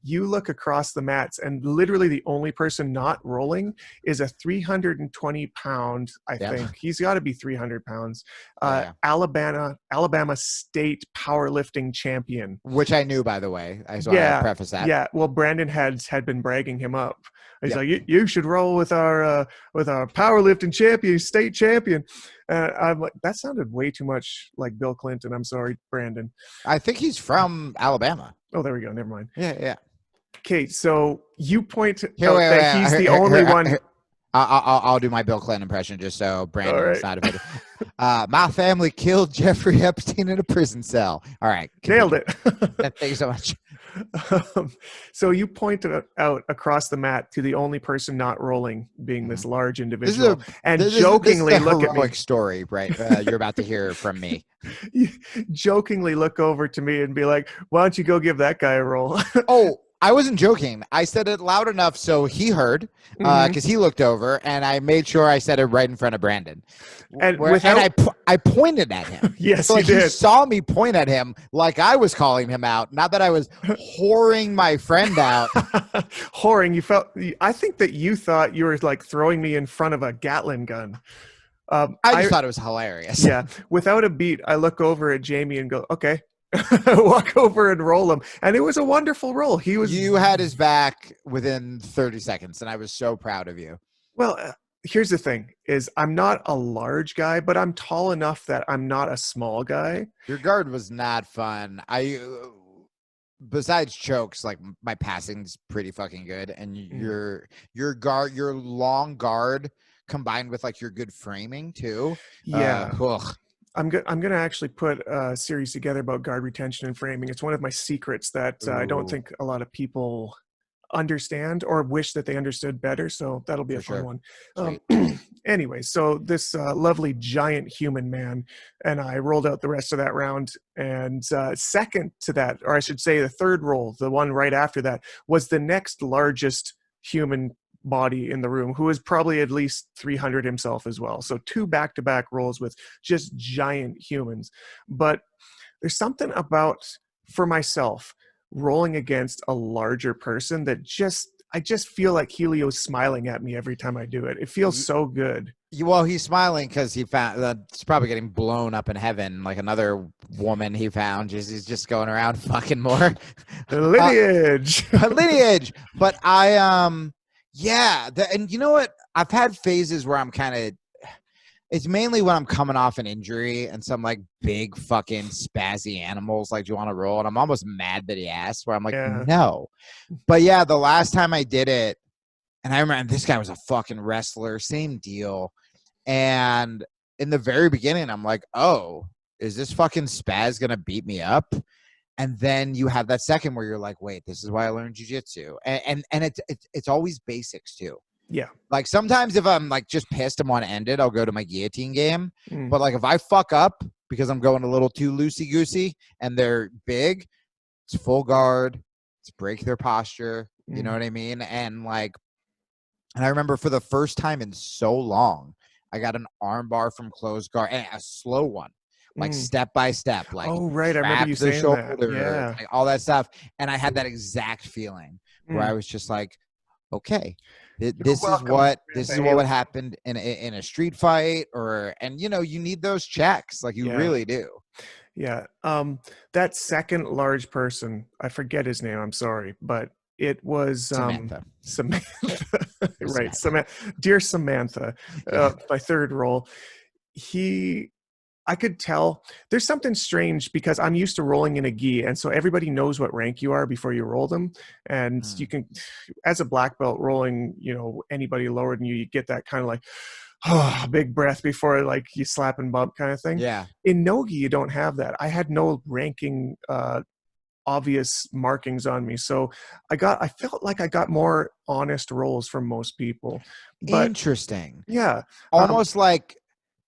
Speaker 2: you look across the mats, and literally the only person not rolling is a 320 pound, I think he's got to be 300 pounds, Alabama state powerlifting champion,
Speaker 1: which I knew, by the way. I just want to preface that.
Speaker 2: Yeah, well, Brandon had been bragging him up. He's like, you should roll with our powerlifting champion, state champion. I'm like, that sounded way too much like Bill Clinton. I'm sorry, Brandon.
Speaker 1: I think he's from Alabama.
Speaker 2: Oh, there we go. Never mind.
Speaker 1: Yeah.
Speaker 2: Okay, so you point out that he's the only one.
Speaker 1: I'll do my Bill Clinton impression just so Brandon's not of it. My family killed Jeffrey Epstein in a prison cell. All right.
Speaker 2: Nailed it.
Speaker 1: Thank you so much.
Speaker 2: So you pointed out across the mat to the only person not rolling being this large individual, jokingly look at me.
Speaker 1: Story, right? You're about to hear from me.
Speaker 2: You jokingly look over to me and be like, "Why don't you go give that guy a roll?"
Speaker 1: I wasn't joking. I said it loud enough so he heard, because he looked over, and I made sure I said it right in front of Brandon.
Speaker 2: And
Speaker 1: I pointed at him.
Speaker 2: Yes,
Speaker 1: so,
Speaker 2: you did.
Speaker 1: He saw me point at him like I was calling him out, not that I was whoring my friend out.
Speaker 2: Whoring. I think that you thought you were like throwing me in front of a Gatling gun.
Speaker 1: I just thought it was hilarious.
Speaker 2: Yeah. Without a beat, I look over at Jamie and go, okay. Walk over and roll him, and it was a wonderful roll.
Speaker 1: You had his back within 30 seconds, and I was so proud of you.
Speaker 2: Well, here's the thing: is I'm not a large guy, but I'm tall enough that I'm not a small guy.
Speaker 1: Your guard was not fun. Besides chokes, like my passing's pretty fucking good, and your long guard combined with like your good framing too.
Speaker 2: Yeah. I'm going to actually put a series together about guard retention and framing. It's one of my secrets that I don't think a lot of people understand or wish that they understood better. So that'll be a fun one. Anyway, so this lovely giant human man and I rolled out the rest of that round. And second to that, or I should say the third roll, the one right after that, was the next largest human body in the room, who is probably at least 300 himself as well. So 2 back-to-back rolls with just giant humans. But there's something about, for myself, rolling against a larger person that I just feel like Helio's smiling at me every time I do it. It feels so good.
Speaker 1: Well, he's smiling because he found it's probably getting blown up in heaven, like another woman he found. He's just going around fucking more.
Speaker 2: Lineage.
Speaker 1: Lineage. But and you know what? I've had phases where I'm kind of, it's mainly when I'm coming off an injury and some like big fucking spazzy animals like, do you want to roll? And I'm almost mad that he asked, where I'm like, no. But yeah, the last time I did it, and I remember this guy was a fucking wrestler, same deal. And in the very beginning, I'm like, oh, is this fucking spaz going to beat me up? And then you have that second where you're like, wait, this is why I learned jiu-jitsu. And it's always basics too.
Speaker 2: Yeah.
Speaker 1: Like sometimes if I'm like just pissed and want to end it, I'll go to my guillotine game. But like if I fuck up because I'm going a little too loosey-goosey and they're big, it's full guard. It's break their posture. You know what I mean? And I remember for the first time in so long, I got an arm bar from closed guard, and a slow one. Like step by step, like
Speaker 2: oh right, I remember you saying that,
Speaker 1: like all that stuff, and I had that exact feeling where I was just like, okay, this is what happened in a street fight, and you need those checks, like you really do.
Speaker 2: Yeah, that second large person, I forget his name. I'm sorry, but it was Samantha. Right, dear Samantha, my third roll. I could tell there's something strange because I'm used to rolling in a gi. And so everybody knows what rank you are before you roll them. And you can, as a black belt rolling, anybody lower than you, you get that kind of like, big breath before like you slap and bump kind of thing.
Speaker 1: Yeah.
Speaker 2: In no-gi, you don't have that. I had no ranking, obvious markings on me. So I felt like I got more honest rolls from most people. But,
Speaker 1: interesting.
Speaker 2: Yeah.
Speaker 1: Almost like,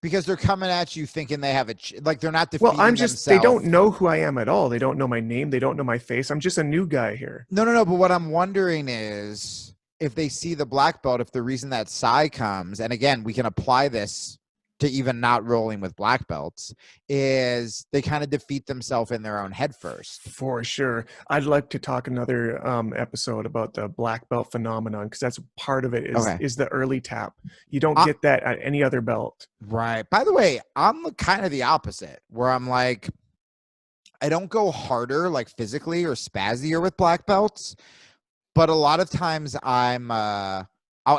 Speaker 1: because they're coming at you thinking they have like they're not defeating themselves.
Speaker 2: They don't know who I am at all. They don't know my name. They don't know my face. I'm just a new guy here.
Speaker 1: No. But what I'm wondering is if they see the black belt, if the reason that Sai comes, and again, we can apply this to even not rolling with black belts, is they kind of defeat themselves in their own head first.
Speaker 2: For sure. I'd like to talk another episode about the black belt phenomenon, because that's part of it is the early tap. You don't get that at any other belt.
Speaker 1: Right. By the way, I'm kind of the opposite, where I'm like, I don't go harder like physically or spazzier with black belts, but a lot of times I'll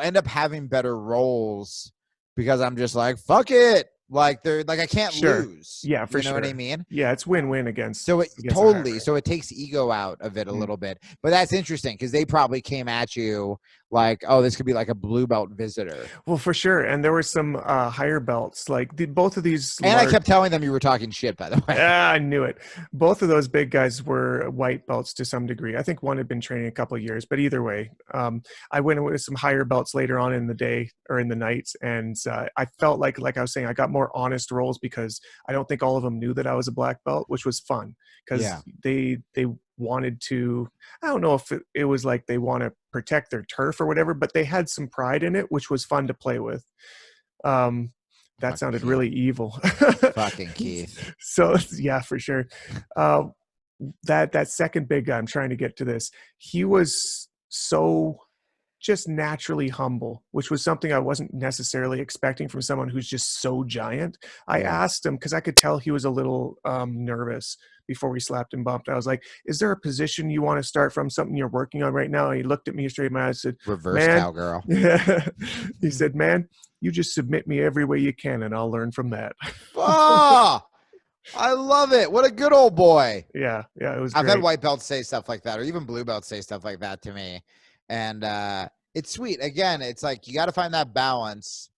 Speaker 1: end up having better rolls because I'm just like, fuck it. Like they're like, I can't lose.
Speaker 2: Yeah, for sure.
Speaker 1: You know what I mean?
Speaker 2: Yeah, it's win-win against.
Speaker 1: So it takes ego out of it a little bit. But that's interesting because they probably came at you like, oh, this could be like a blue belt visitor.
Speaker 2: Well, for sure. And there were some higher belts, like both of these.
Speaker 1: And I kept telling them you were talking shit, by the way.
Speaker 2: Yeah, I knew it. Both of those big guys were white belts to some degree. I think one had been training a couple of years, but either way, I went with some higher belts later on in the day or in the night. And I felt like I was saying, I got more honest rolls because I don't think all of them knew that I was a black belt, which was fun because they wanted to, I don't know if it was like they want to protect their turf or whatever, but they had some pride in it, which was fun to play with. That sounded
Speaker 1: Keith.
Speaker 2: really evil.
Speaker 1: Fucking Keith.
Speaker 2: So yeah, for sure. That second big guy, I'm trying to get to this. He was so just naturally humble, which was something I wasn't necessarily expecting from someone who's just so giant. I asked him, because I could tell he was a little nervous before we slapped and bumped. I was like, is there a position you want to start from, something you're working on right now? And he looked at me straight in my eyes and said,
Speaker 1: reverse cowgirl.
Speaker 2: He said, man, you just submit me every way you can and I'll learn from that.
Speaker 1: Oh, I love it. What a good old boy.
Speaker 2: Yeah, it was
Speaker 1: I've
Speaker 2: great.
Speaker 1: had white belts say stuff like that, or even blue belts say stuff like that to me. And it's sweet. Again, it's like you got to find that balance.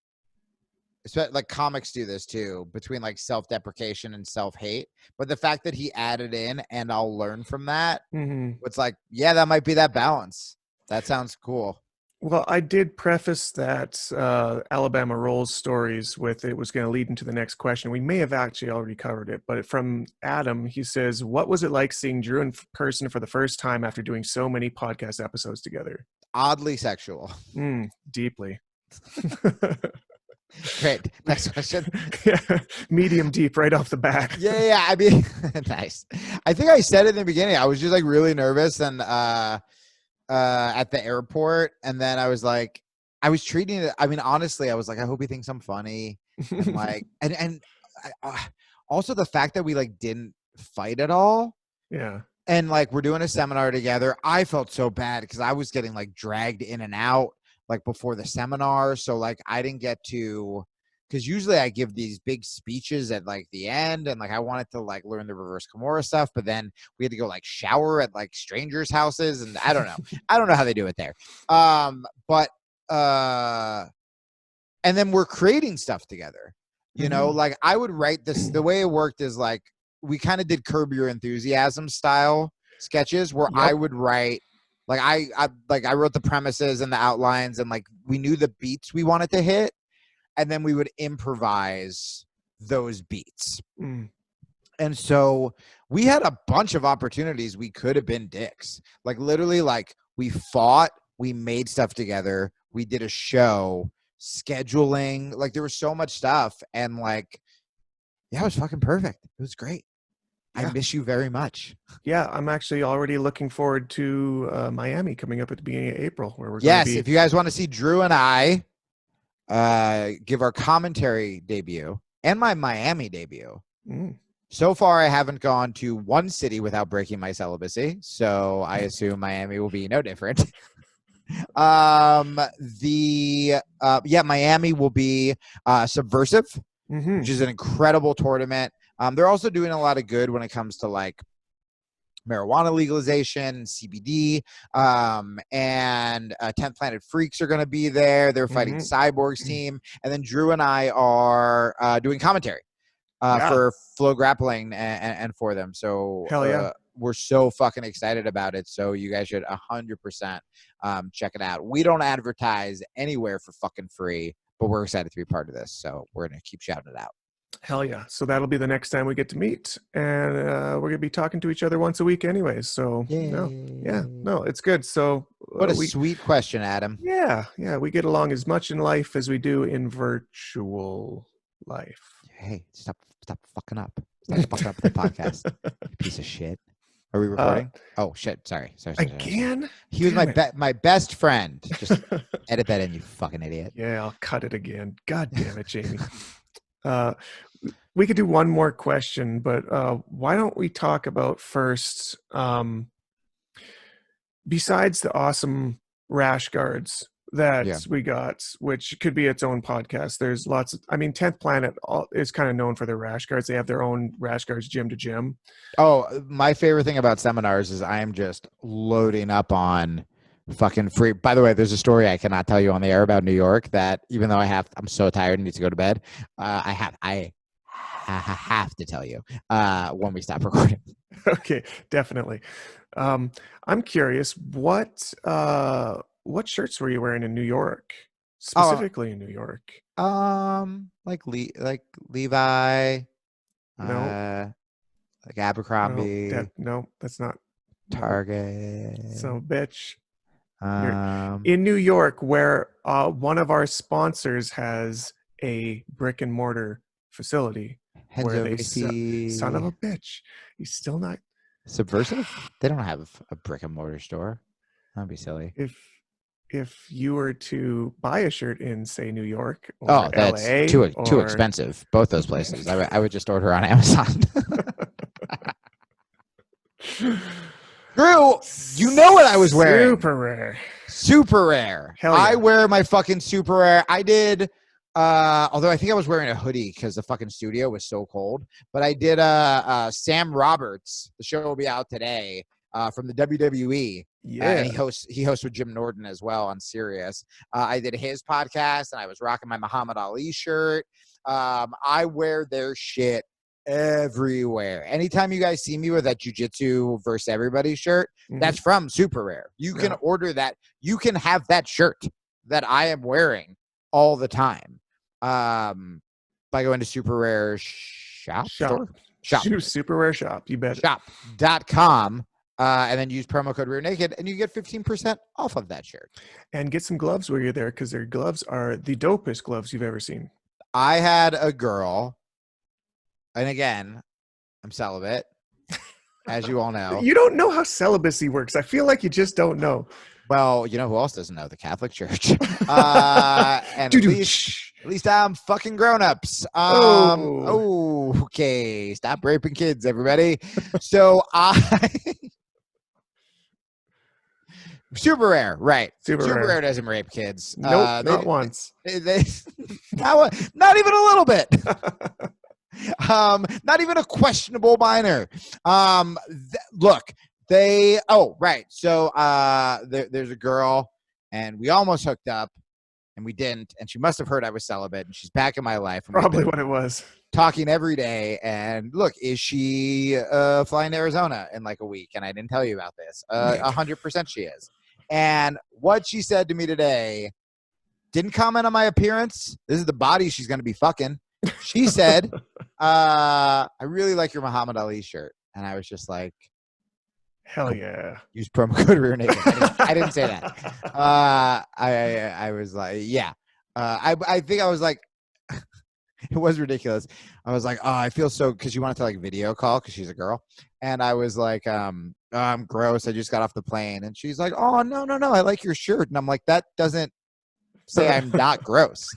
Speaker 1: Like comics do this too, between like self-deprecation and self-hate. But the fact that he added in, and I'll learn from that, it's like, yeah, that might be that balance. That sounds cool.
Speaker 2: Well, I did preface that Alabama Rolls stories with it was going to lead into the next question. We may have actually already covered it, but from Adam, he says, what was it like seeing Drew in person for the first time after doing so many podcast episodes together?
Speaker 1: Oddly sexual.
Speaker 2: Deeply.
Speaker 1: Great. Next question.
Speaker 2: Medium deep right off the bat.
Speaker 1: Yeah. I mean, nice. I think I said it in the beginning. I was just like really nervous and at the airport, and then I was like, I was treating it. I mean, honestly, I was like, I hope he thinks I'm funny, and like, and also the fact that we like didn't fight at all.
Speaker 2: Yeah.
Speaker 1: And like we're doing a seminar together. I felt so bad because I was getting like dragged in and out like before the seminar. So like I didn't get to, because usually I give these big speeches at like the end, and like I wanted to like learn the reverse Kimura stuff, but then we had to go like shower at like strangers' houses, and I don't know. I don't know how they do it there. But and then we're creating stuff together. You know, like I would write this. The way it worked is like we kind of did Curb Your Enthusiasm style sketches where I would write. Like I wrote the premises and the outlines, and like we knew the beats we wanted to hit, and then we would improvise those beats. And so we had a bunch of opportunities. We could have been dicks. Like literally, like we fought, we made stuff together, we did a show, scheduling, like there was so much stuff, and like, yeah, it was fucking perfect. It was great. I miss you very much.
Speaker 2: Yeah, I'm actually already looking forward to Miami coming up at the beginning of April, where we're
Speaker 1: if you guys want to see Drew and I give our commentary debut and my Miami debut. So far, I haven't gone to one city without breaking my celibacy, so I assume Miami will be no different. Miami will be Subversive, which is an incredible tournament. They're also doing a lot of good when it comes to like marijuana legalization, CBD, and 10th Planet Freaks are going to be there. They're fighting Cyborg's team. And then Drew and I are doing commentary for Flow Grappling and for them. So
Speaker 2: hell yeah.
Speaker 1: We're so fucking excited about it. So you guys should 100% check it out. We don't advertise anywhere for fucking free, but we're excited to be part of this. So we're going to keep shouting it out.
Speaker 2: Hell yeah. So that'll be the next time we get to meet. And we're going to be talking to each other once a week anyways. So no, it's good. So
Speaker 1: what a sweet question, Adam.
Speaker 2: Yeah. We get along as much in life as we do in virtual life.
Speaker 1: Hey, stop fucking up. Stop fucking up the podcast. You piece of shit. Are we recording? Oh shit. Sorry.
Speaker 2: Again?
Speaker 1: He was my best friend. Just edit that in, you fucking idiot.
Speaker 2: Yeah, I'll cut it again. God damn it, Jamie. We could do one more question, but why don't we talk about first, besides the awesome rash guards that we got, which could be its own podcast. There's lots of, 10th Planet is kind of known for their rash guards. They have their own rash guards gym to gym. Oh,
Speaker 1: my favorite thing about seminars is I am just loading up on fucking free. By the way, there's a story I cannot tell you on the air about New York that even though I'm so tired and need to go to bed, I have to tell you when we stop recording.
Speaker 2: Okay, definitely. I'm curious, what shirts were you wearing in New York? Specifically in New York?
Speaker 1: Like Levi,
Speaker 2: no,
Speaker 1: like Abercrombie.
Speaker 2: No, that's not.
Speaker 1: Target.
Speaker 2: So, bitch.
Speaker 1: Um,
Speaker 2: In New York, where one of our sponsors has a brick and mortar facility where they son of a bitch. He's still not
Speaker 1: Subversive? They don't have a brick and mortar store. That'd be silly.
Speaker 2: If you were to buy a shirt in, say, New York or
Speaker 1: that's
Speaker 2: LA,
Speaker 1: too expensive. Both those places. I would just order on Amazon. Drew, you know what I was wearing? SUPERARE.
Speaker 2: Hell yeah.
Speaker 1: I wear my fucking SUPERARE. I did, although I think I was wearing a hoodie because the fucking studio was so cold. But I did Sam Roberts. The show will be out today from the WWE.
Speaker 2: Yeah.
Speaker 1: And he hosts with Jim Norton as well on Sirius. I did his podcast, and I was rocking my Muhammad Ali shirt. I wear their shit everywhere. Anytime you guys see me with that Jiu-Jitsu versus everybody shirt, that's from SUPERARE. You can order that. You can have that shirt that I am wearing all the time by going to SUPERARE shop.
Speaker 2: SUPERARE shop. You bet.
Speaker 1: Shop.com. And then use promo code Rear Naked, and you get 15% off of that shirt.
Speaker 2: And get some gloves while you're there, because their gloves are the dopest gloves you've ever seen.
Speaker 1: I had a girl, and again, I'm celibate, as you all know.
Speaker 2: You don't know how celibacy works. I feel like you just don't know.
Speaker 1: Well, you know who else doesn't know? The Catholic Church. And at least I'm fucking grown-ups. Okay. Stop raping kids, everybody. So SUPERARE, right? SUPERARE doesn't rape kids.
Speaker 2: Nope, not once.
Speaker 1: Not even a little bit. Not even a questionable minor. Look, right. So there's a girl, and we almost hooked up, and we didn't. And she must have heard I was celibate, and she's back in my life.
Speaker 2: Probably what it was.
Speaker 1: Talking every day, and look, is she flying to Arizona in like a week? And I didn't tell you about this. 100% she is. And what she said to me today, didn't comment on my appearance. This is the body she's going to be fucking. She said, I really like your Muhammad Ali shirt. And I was just like,
Speaker 2: hell yeah.
Speaker 1: Use promo code Rear Naked. I didn't say that. I was like, yeah. I think I was like, it was ridiculous. I was like, oh, I feel so, because you wanted to like video call because she's a girl. And I was like, I'm gross. I just got off the plane. And she's like, oh, no. I like your shirt. And I'm like, that doesn't say I'm not gross.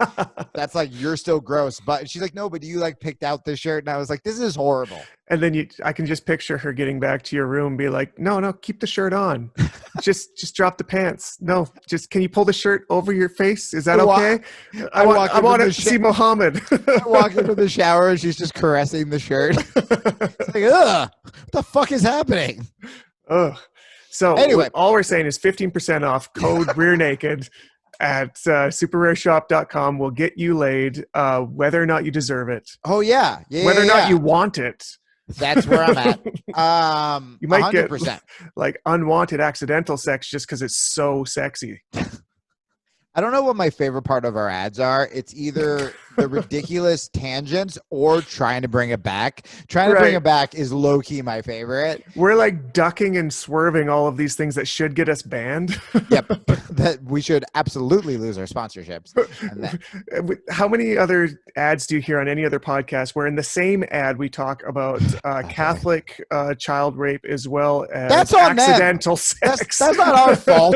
Speaker 1: That's like, you're still gross. But she's like, no, but you like picked out this shirt. And I was like, this is horrible.
Speaker 2: And then I can just picture her getting back to your room and be like, no, keep the shirt on. just drop the pants. No, can you pull the shirt over your face? Is that okay? I want to see Muhammad.
Speaker 1: I walk into the shower and she's just caressing the shirt. It's like, ugh, what the fuck is happening?
Speaker 2: Ugh. So
Speaker 1: anyway,
Speaker 2: all we're saying is 15% off, code Rear Naked at superareshop.com will get you laid, whether or not you deserve it.
Speaker 1: Oh yeah.
Speaker 2: Whether or not you want it.
Speaker 1: That's where I'm at.
Speaker 2: You might
Speaker 1: 100%.
Speaker 2: get like unwanted accidental sex just because it's so sexy.
Speaker 1: I don't know what my favorite part of our ads are. It's either the ridiculous tangents or trying to bring it back. Trying to bring it back is low-key my favorite.
Speaker 2: We're like ducking and swerving all of these things that should get us banned.
Speaker 1: Yep. That we should absolutely lose our sponsorships.
Speaker 2: How many other ads do you hear on any other podcast where in the same ad we talk about Catholic child rape as well as accidental sex?
Speaker 1: That's not our fault.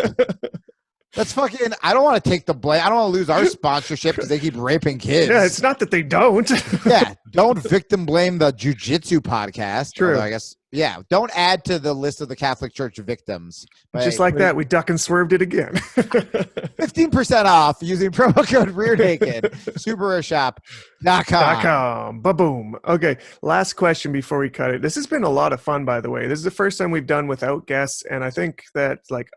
Speaker 1: That's fucking, I don't want to take the blame. I don't want to lose our sponsorship because they keep raping kids.
Speaker 2: Yeah, it's not that they don't.
Speaker 1: Yeah, don't victim blame the Jiu-Jitsu podcast.
Speaker 2: True.
Speaker 1: Although I guess, yeah, don't add to the list of the Catholic Church victims.
Speaker 2: But just like that, we duck and swerved it again.
Speaker 1: 15% off using promo code Rear Naked. SUPERAREshop.com.
Speaker 2: Ba-boom. Okay, last question before we cut it. This has been a lot of fun, by the way. This is the first time we've done without guests, and I think that, like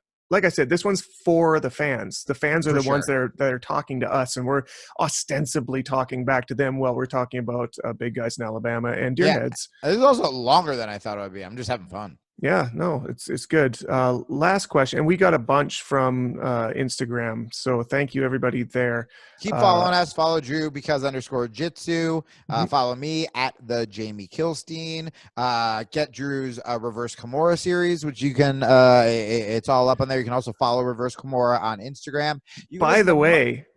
Speaker 2: I said, this one's for the fans. The fans are the ones that are talking to us, and we're ostensibly talking back to them while we're talking about big guys in Alabama and deer heads.
Speaker 1: This is also longer than I thought it would be. I'm just having fun.
Speaker 2: Yeah, no, it's good. Last question, and we got a bunch from Instagram, so thank you everybody there.
Speaker 1: Keep following us. Follow Drew _Jitsu. Follow me at the Jamie Kilstein. Get Drew's Reverse Kimura series, which you can. It's all up on there. You can also follow Reverse Kimura on Instagram.
Speaker 2: By the way.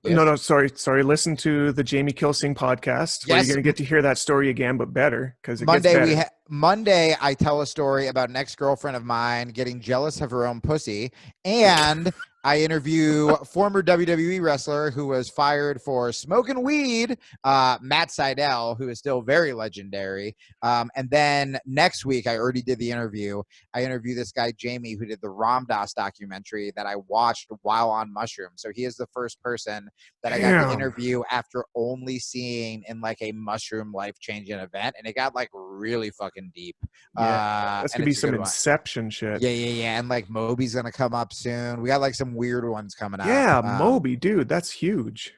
Speaker 1: Yes.
Speaker 2: No, sorry. Listen to the Jamie Kilsing podcast where you're going to get to hear that story again, but better because it gets better.
Speaker 1: Monday, I tell a story about an ex-girlfriend of mine getting jealous of her own pussy, and I interview former WWE wrestler who was fired for smoking weed, Matt Sydal, who is still very legendary. And then next week, I already did the interview. I interview this guy, Jamie, who did the Ram Dass documentary that I watched while on mushrooms. So he is the first person that I got to interview after only seeing in like a mushroom life-changing event. And it got like really fucking deep.
Speaker 2: Yeah, that's gonna be some Inception shit.
Speaker 1: Yeah. And like Moby's gonna come up soon. We got like some weird ones coming out.
Speaker 2: Yeah, Moby, dude, that's huge.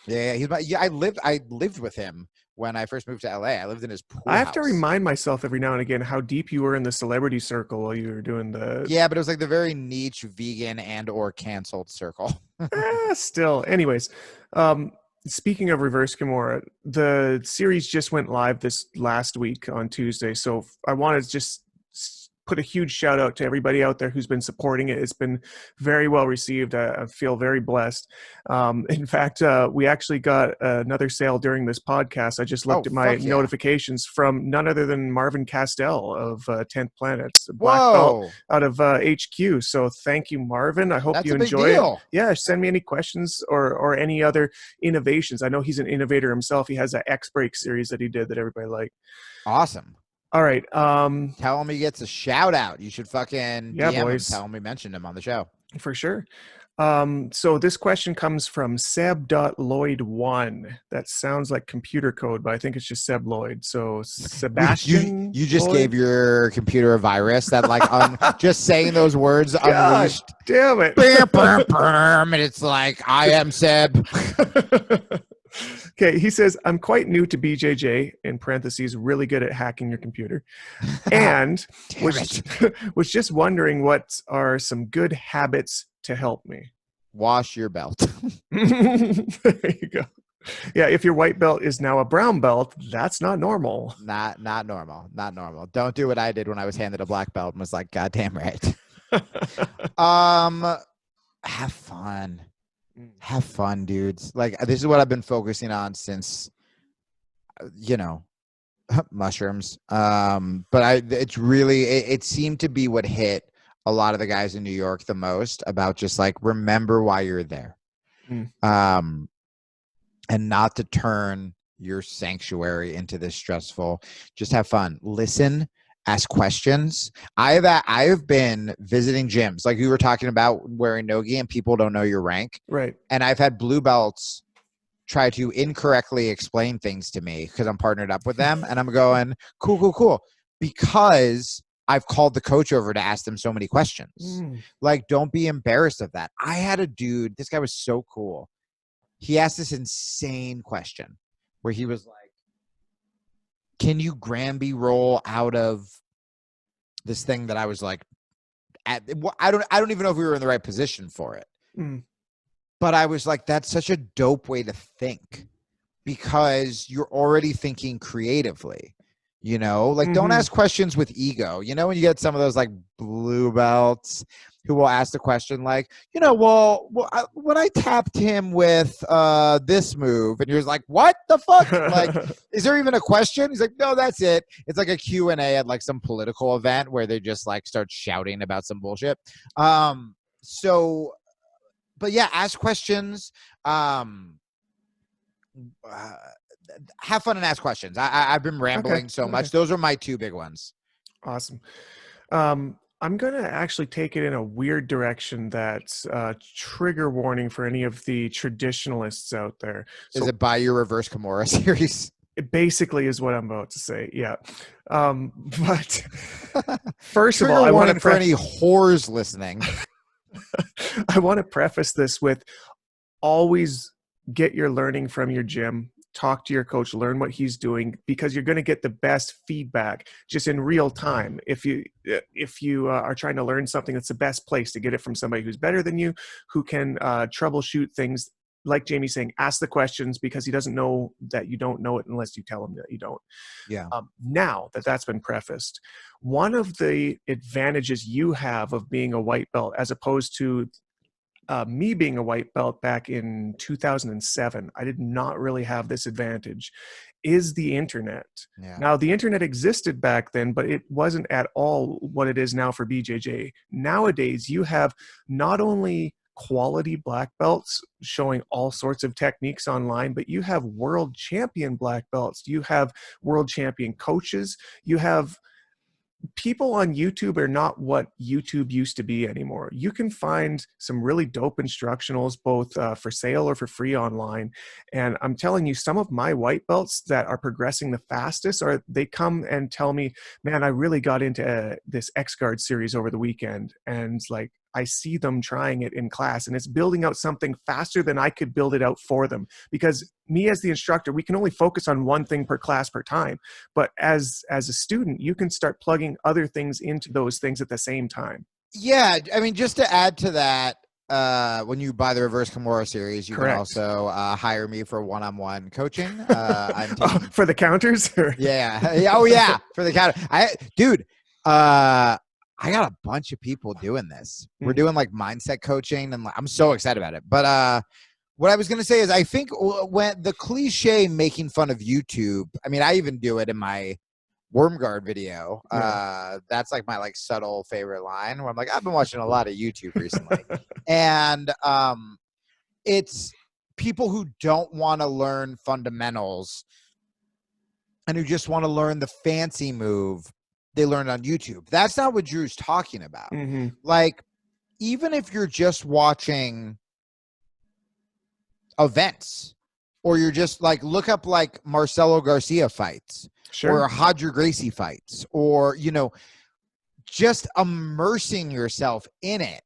Speaker 1: Yeah, I lived with him when I first moved to LA. I lived in his pool
Speaker 2: I have
Speaker 1: house.
Speaker 2: to remind myself every now and again how deep you were in the celebrity circle while you were doing the.
Speaker 1: Yeah, but it was like the very niche vegan and or canceled circle.
Speaker 2: Still, anyways. Speaking of Reverse Kimura, the series just went live this last week on Tuesday. So I want to just put a huge shout out to everybody out there who's been supporting it. It's been very well received. I feel very blessed. In fact, we actually got another sale during this podcast. I just looked at my notifications from none other than Marvin Castell of 10th Planets, Black Belt out of HQ. So thank you, Marvin. I hope you enjoy it. Yeah, send me any questions or any other innovations. I know he's an innovator himself. He has an X-Break series that he did that everybody liked.
Speaker 1: Awesome.
Speaker 2: All right.
Speaker 1: Tell him he gets a shout out. You should fucking DM
Speaker 2: boys.
Speaker 1: him. Tell him we mentioned him on the show.
Speaker 2: For sure. So this question comes from Seb.Lloyd1. That sounds like computer code, but I think it's just Seb Lloyd. So Sebastian.
Speaker 1: You just
Speaker 2: Lloyd?
Speaker 1: gave your computer a virus that like just saying those words unleashed.
Speaker 2: Damn it.
Speaker 1: And it's like, I am Seb.
Speaker 2: Okay, he says, I'm quite new to BJJ, in parentheses, really good at hacking your computer. And was just wondering what are some good habits to help me.
Speaker 1: Wash your belt.
Speaker 2: There you go. Yeah, if your white belt is now a brown belt, that's not normal.
Speaker 1: Not normal. Not normal. Don't do what I did when I was handed a black belt and was like, God damn right. Have fun. Have fun, dudes. Like, this is what I've been focusing on since, mushrooms. But it's really, it seemed to be what hit a lot of the guys in New York the most about just like, remember why you're there. And not to turn your sanctuary into this stressful. Just have fun. Listen. Ask questions. I have been visiting gyms, like you were talking about wearing no-gi and people don't know your rank.
Speaker 2: Right.
Speaker 1: And I've had blue belts try to incorrectly explain things to me because I'm partnered up with them. And I'm going, cool. Because I've called the coach over to ask them so many questions. Like, don't be embarrassed of that. I had a dude, this guy was so cool. He asked this insane question where he was like, can you Granby roll out of this thing that I was like, I don't even know if we were in the right position for it. But I was like, that's such a dope way to think because you're already thinking creatively, like don't ask questions with ego. When you get some of those like blue belts who will ask the question like, when I tapped him with this move, and you're like, what the fuck? Like, is there even a question? He's like, no, that's it. It's like a Q&A at like some political event where they just like start shouting about some bullshit. But yeah, ask questions. Have fun and ask questions. I've been rambling so much. Those are my two big ones.
Speaker 2: Awesome. I'm going to actually take it in a weird direction that's trigger warning for any of the traditionalists out there.
Speaker 1: Is it by your Reverse Kimura series?
Speaker 2: It basically is what I'm about to say. Yeah. But first of all, I want to
Speaker 1: for any whores listening.
Speaker 2: I want to preface this with always get your learning from your gym. talk to your coach, learn what he's doing, because you're going to get the best feedback just in real time. If you are trying to learn something, that's the best place to get it from somebody who's better than you, who can troubleshoot things. Like Jamie's saying, ask the questions, because he doesn't know that you don't know it unless you tell him that you don't.
Speaker 1: Yeah.
Speaker 2: Now that that's been prefaced, one of the advantages you have of being a white belt, as opposed to me being a white belt back in 2007, I did not really have this advantage, is the internet.
Speaker 1: Yeah.
Speaker 2: Now, the internet existed back then, but it wasn't at all what it is now for BJJ. Nowadays, you have not only quality black belts showing all sorts of techniques online, but you have world champion black belts. You have world champion coaches. You have people on YouTube are not what YouTube used to be anymore. You can find some really dope instructionals, both for sale or for free online. And I'm telling you, some of my white belts that are progressing the fastest, are they come and tell me, man, I really got into this X-Guard series over the weekend. And like, I see them trying it in class, and it's building out something faster than I could build it out for them. Because me as the instructor, we can only focus on one thing per class per time. But as a student, you can start plugging other things into those things at the same time.
Speaker 1: Yeah. I mean, just to add to that, when you buy the Reverse Kimura series, you
Speaker 2: Correct.
Speaker 1: can also hire me for one-on-one coaching. I'm taking
Speaker 2: for the counters?
Speaker 1: Yeah. Oh yeah. For the counter. Dude, I got a bunch of people doing this. We're doing like mindset coaching, and I'm so excited about it. But what I was going to say is, I think when the cliche making fun of YouTube, I mean, I even do it in my Wormguard video. That's like my like subtle favorite line, where I'm like, I've been watching a lot of YouTube recently. And it's people who don't want to learn fundamentals and who just want to learn the fancy move they learned on YouTube. That's not what Drew's talking about.
Speaker 2: Mm-hmm.
Speaker 1: Like, even if you're just watching events, or you're just like, look up like Marcelo Garcia fights,
Speaker 2: Sure.
Speaker 1: or Roger Gracie fights, or, you know, just immersing yourself in it.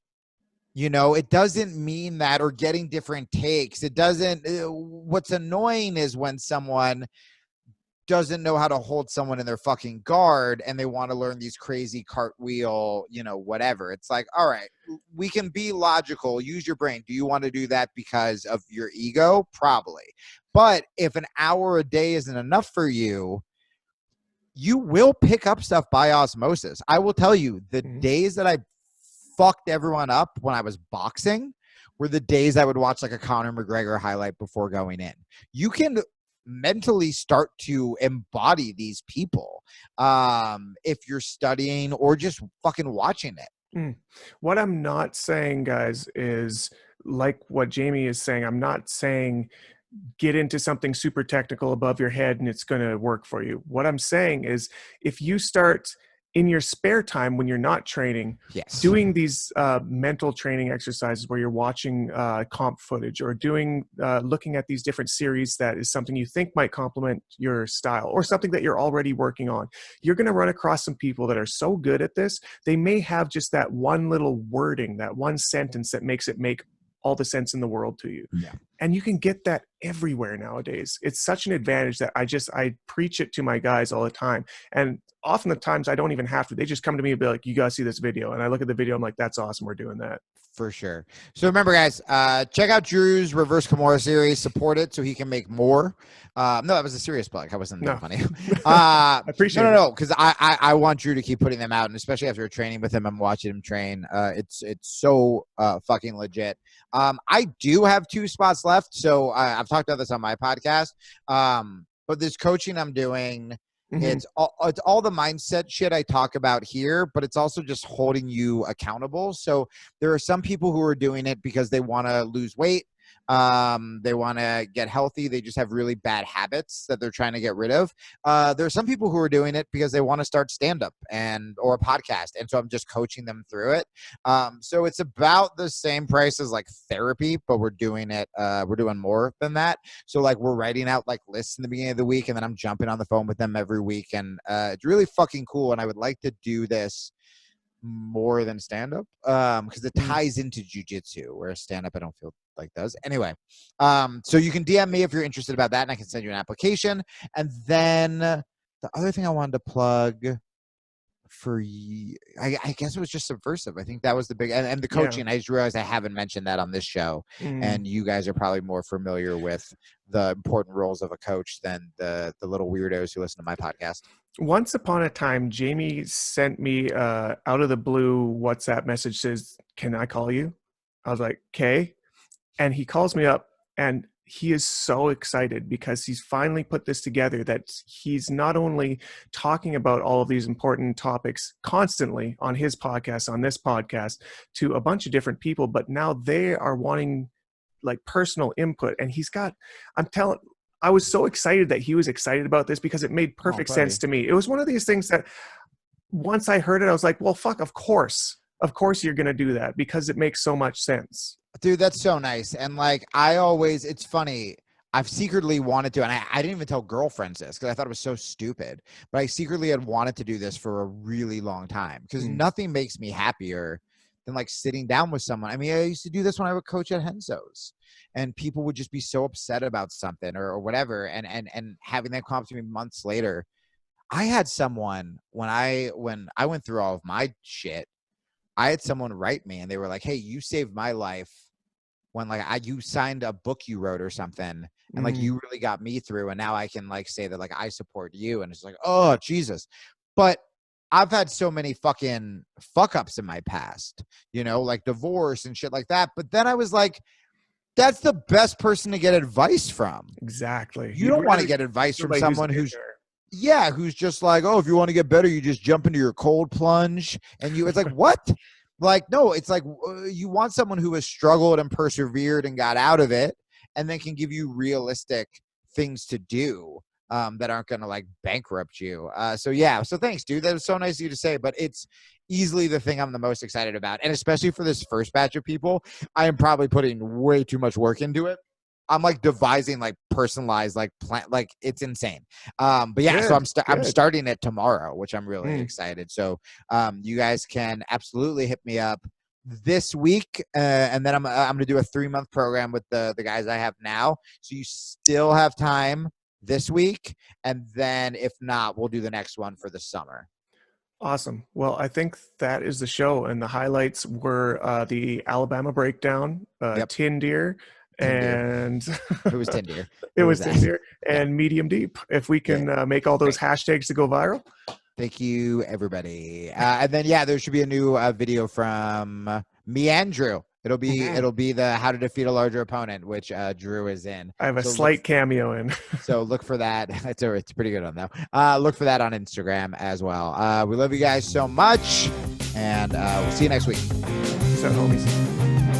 Speaker 1: You know, it doesn't mean that, or getting different takes. It doesn't, what's annoying is when someone doesn't know how to hold someone in their fucking guard and they want to learn these crazy cartwheel, you know, whatever. It's like, all right, we can be logical. Use your brain. Do you want to do that because of your ego? Probably. But if an hour a day isn't enough for you, you will pick up stuff by osmosis. I will tell you, the days that I fucked everyone up when I was boxing were the days I would watch like a Conor McGregor highlight before going in. You can mentally start to embody these people if you're studying or just fucking watching it.
Speaker 2: What I'm not saying, guys, is like what Jamie is saying. I'm not saying get into something super technical above your head and it's going to work for you. What I'm saying is, if you start in your spare time when you're not training, doing these mental training exercises where you're watching comp footage, or doing looking at these different series that is something you think might complement your style, or something that you're already working on, you're going to run across some people that are so good at this. They may have just that one little wording, that one sentence that makes it make all the sense in the world to you. And you can get that everywhere nowadays. It's such an advantage that I preach it to my guys all the time. And often the times I don't even have to. They just come to me and be like, you got to see this video. And I look at the video, I'm like, that's awesome. We're doing that.
Speaker 1: For sure. So remember, guys, check out Drew's Reverse Kimura series. Support it so he can make more. No, that was a serious plug. I wasn't that funny.
Speaker 2: I appreciate it.
Speaker 1: No, because I want Drew to keep putting them out, and especially after training with him, I'm watching him train. It's so fucking legit. I do have 2 spots left, so I've talked about this on my podcast. But this coaching I'm doing, it's all the mindset shit I talk about here, but it's also just holding you accountable. So there are some people who are doing it because they want to lose weight. They want to get healthy. They just have really bad habits that they're trying to get rid of. There are some people who are doing it because they want to start stand-up or a podcast. And so I'm just coaching them through it. So it's about the same price as like therapy, but we're doing it. We're doing more than that. So like, we're writing out like lists in the beginning of the week, and then I'm jumping on the phone with them every week. And it's really fucking cool. And I would like to do this more than stand-up, because it ties into jiu-jitsu, whereas stand-up I don't feel like does. Anyway, so you can DM me if you're interested about that, and I can send you an application. And then the other thing I wanted to plug for I guess it was just Subversive. I think that was the big, and the coaching. I just realized I haven't mentioned that on this show, and you guys are probably more familiar with the important roles of a coach than the little weirdos who listen to my podcast.
Speaker 2: Once upon a time, Jamie sent me out of the blue WhatsApp message, says, "Can I call you?" I was like, "Okay." And he calls me up, and he is so excited because he's finally put this together, that he's not only talking about all of these important topics constantly on his podcast, on this podcast, to a bunch of different people, but now they are wanting like personal input. And he's got, I was so excited that he was excited about this, because it made perfect sense to me. It was one of these things that once I heard it, I was like, well, fuck, of course you're going to do that, because it makes so much sense.
Speaker 1: Dude, that's so nice. And like, it's funny. I've secretly wanted to, and I didn't even tell girlfriends this because I thought it was so stupid, but I secretly had wanted to do this for a really long time, because nothing makes me happier than like sitting down with someone. I mean, I used to do this when I would coach at Henzo's, and people would just be so upset about something or whatever. And having them come up to me months later. I had someone when I went through all of my shit, I had someone write me and they were like, "Hey, you saved my life when like you signed a book you wrote or something, and like you really got me through, and now I can like say that like I support you." And it's like, oh Jesus. But I've had so many fucking fuck ups in my past, you know, like divorce and shit like that. But then I was like, that's the best person to get advice from.
Speaker 2: Exactly.
Speaker 1: You don't want to get advice from someone who's just like, oh, if you want to get better, you just jump into your cold plunge. And it's like, what? Like, no, it's like you want someone who has struggled and persevered and got out of it, and then can give you realistic things to do that aren't going to like bankrupt you. So thanks, dude. That was so nice of you to say, but it's easily the thing I'm the most excited about. And especially for this first batch of people, I am probably putting way too much work into it. I'm like devising like personalized like plan, like it's insane. But yeah, so I'm starting it tomorrow, which I'm really excited. So you guys can absolutely hit me up this week, and then I'm gonna do a 3-month program with the guys I have now. So you still have time this week, and then if not, we'll do the next one for the summer.
Speaker 2: Awesome. Well, I think that is the show, and the highlights were the Alabama breakdown, Tin Deer. And
Speaker 1: it was Tin Deer.
Speaker 2: It was Tin Deer and Medium Deep. If we can make all those hashtags to go viral.
Speaker 1: Thank you, everybody. And then there should be a new video from me and Drew. It'll be the How to Defeat a Larger Opponent, which Drew is in.
Speaker 2: I have a slight cameo in.
Speaker 1: So look for that. It's pretty good on though. Look for that on Instagram as well. We love you guys so much, and we'll see you next week.
Speaker 2: Peace out, homies.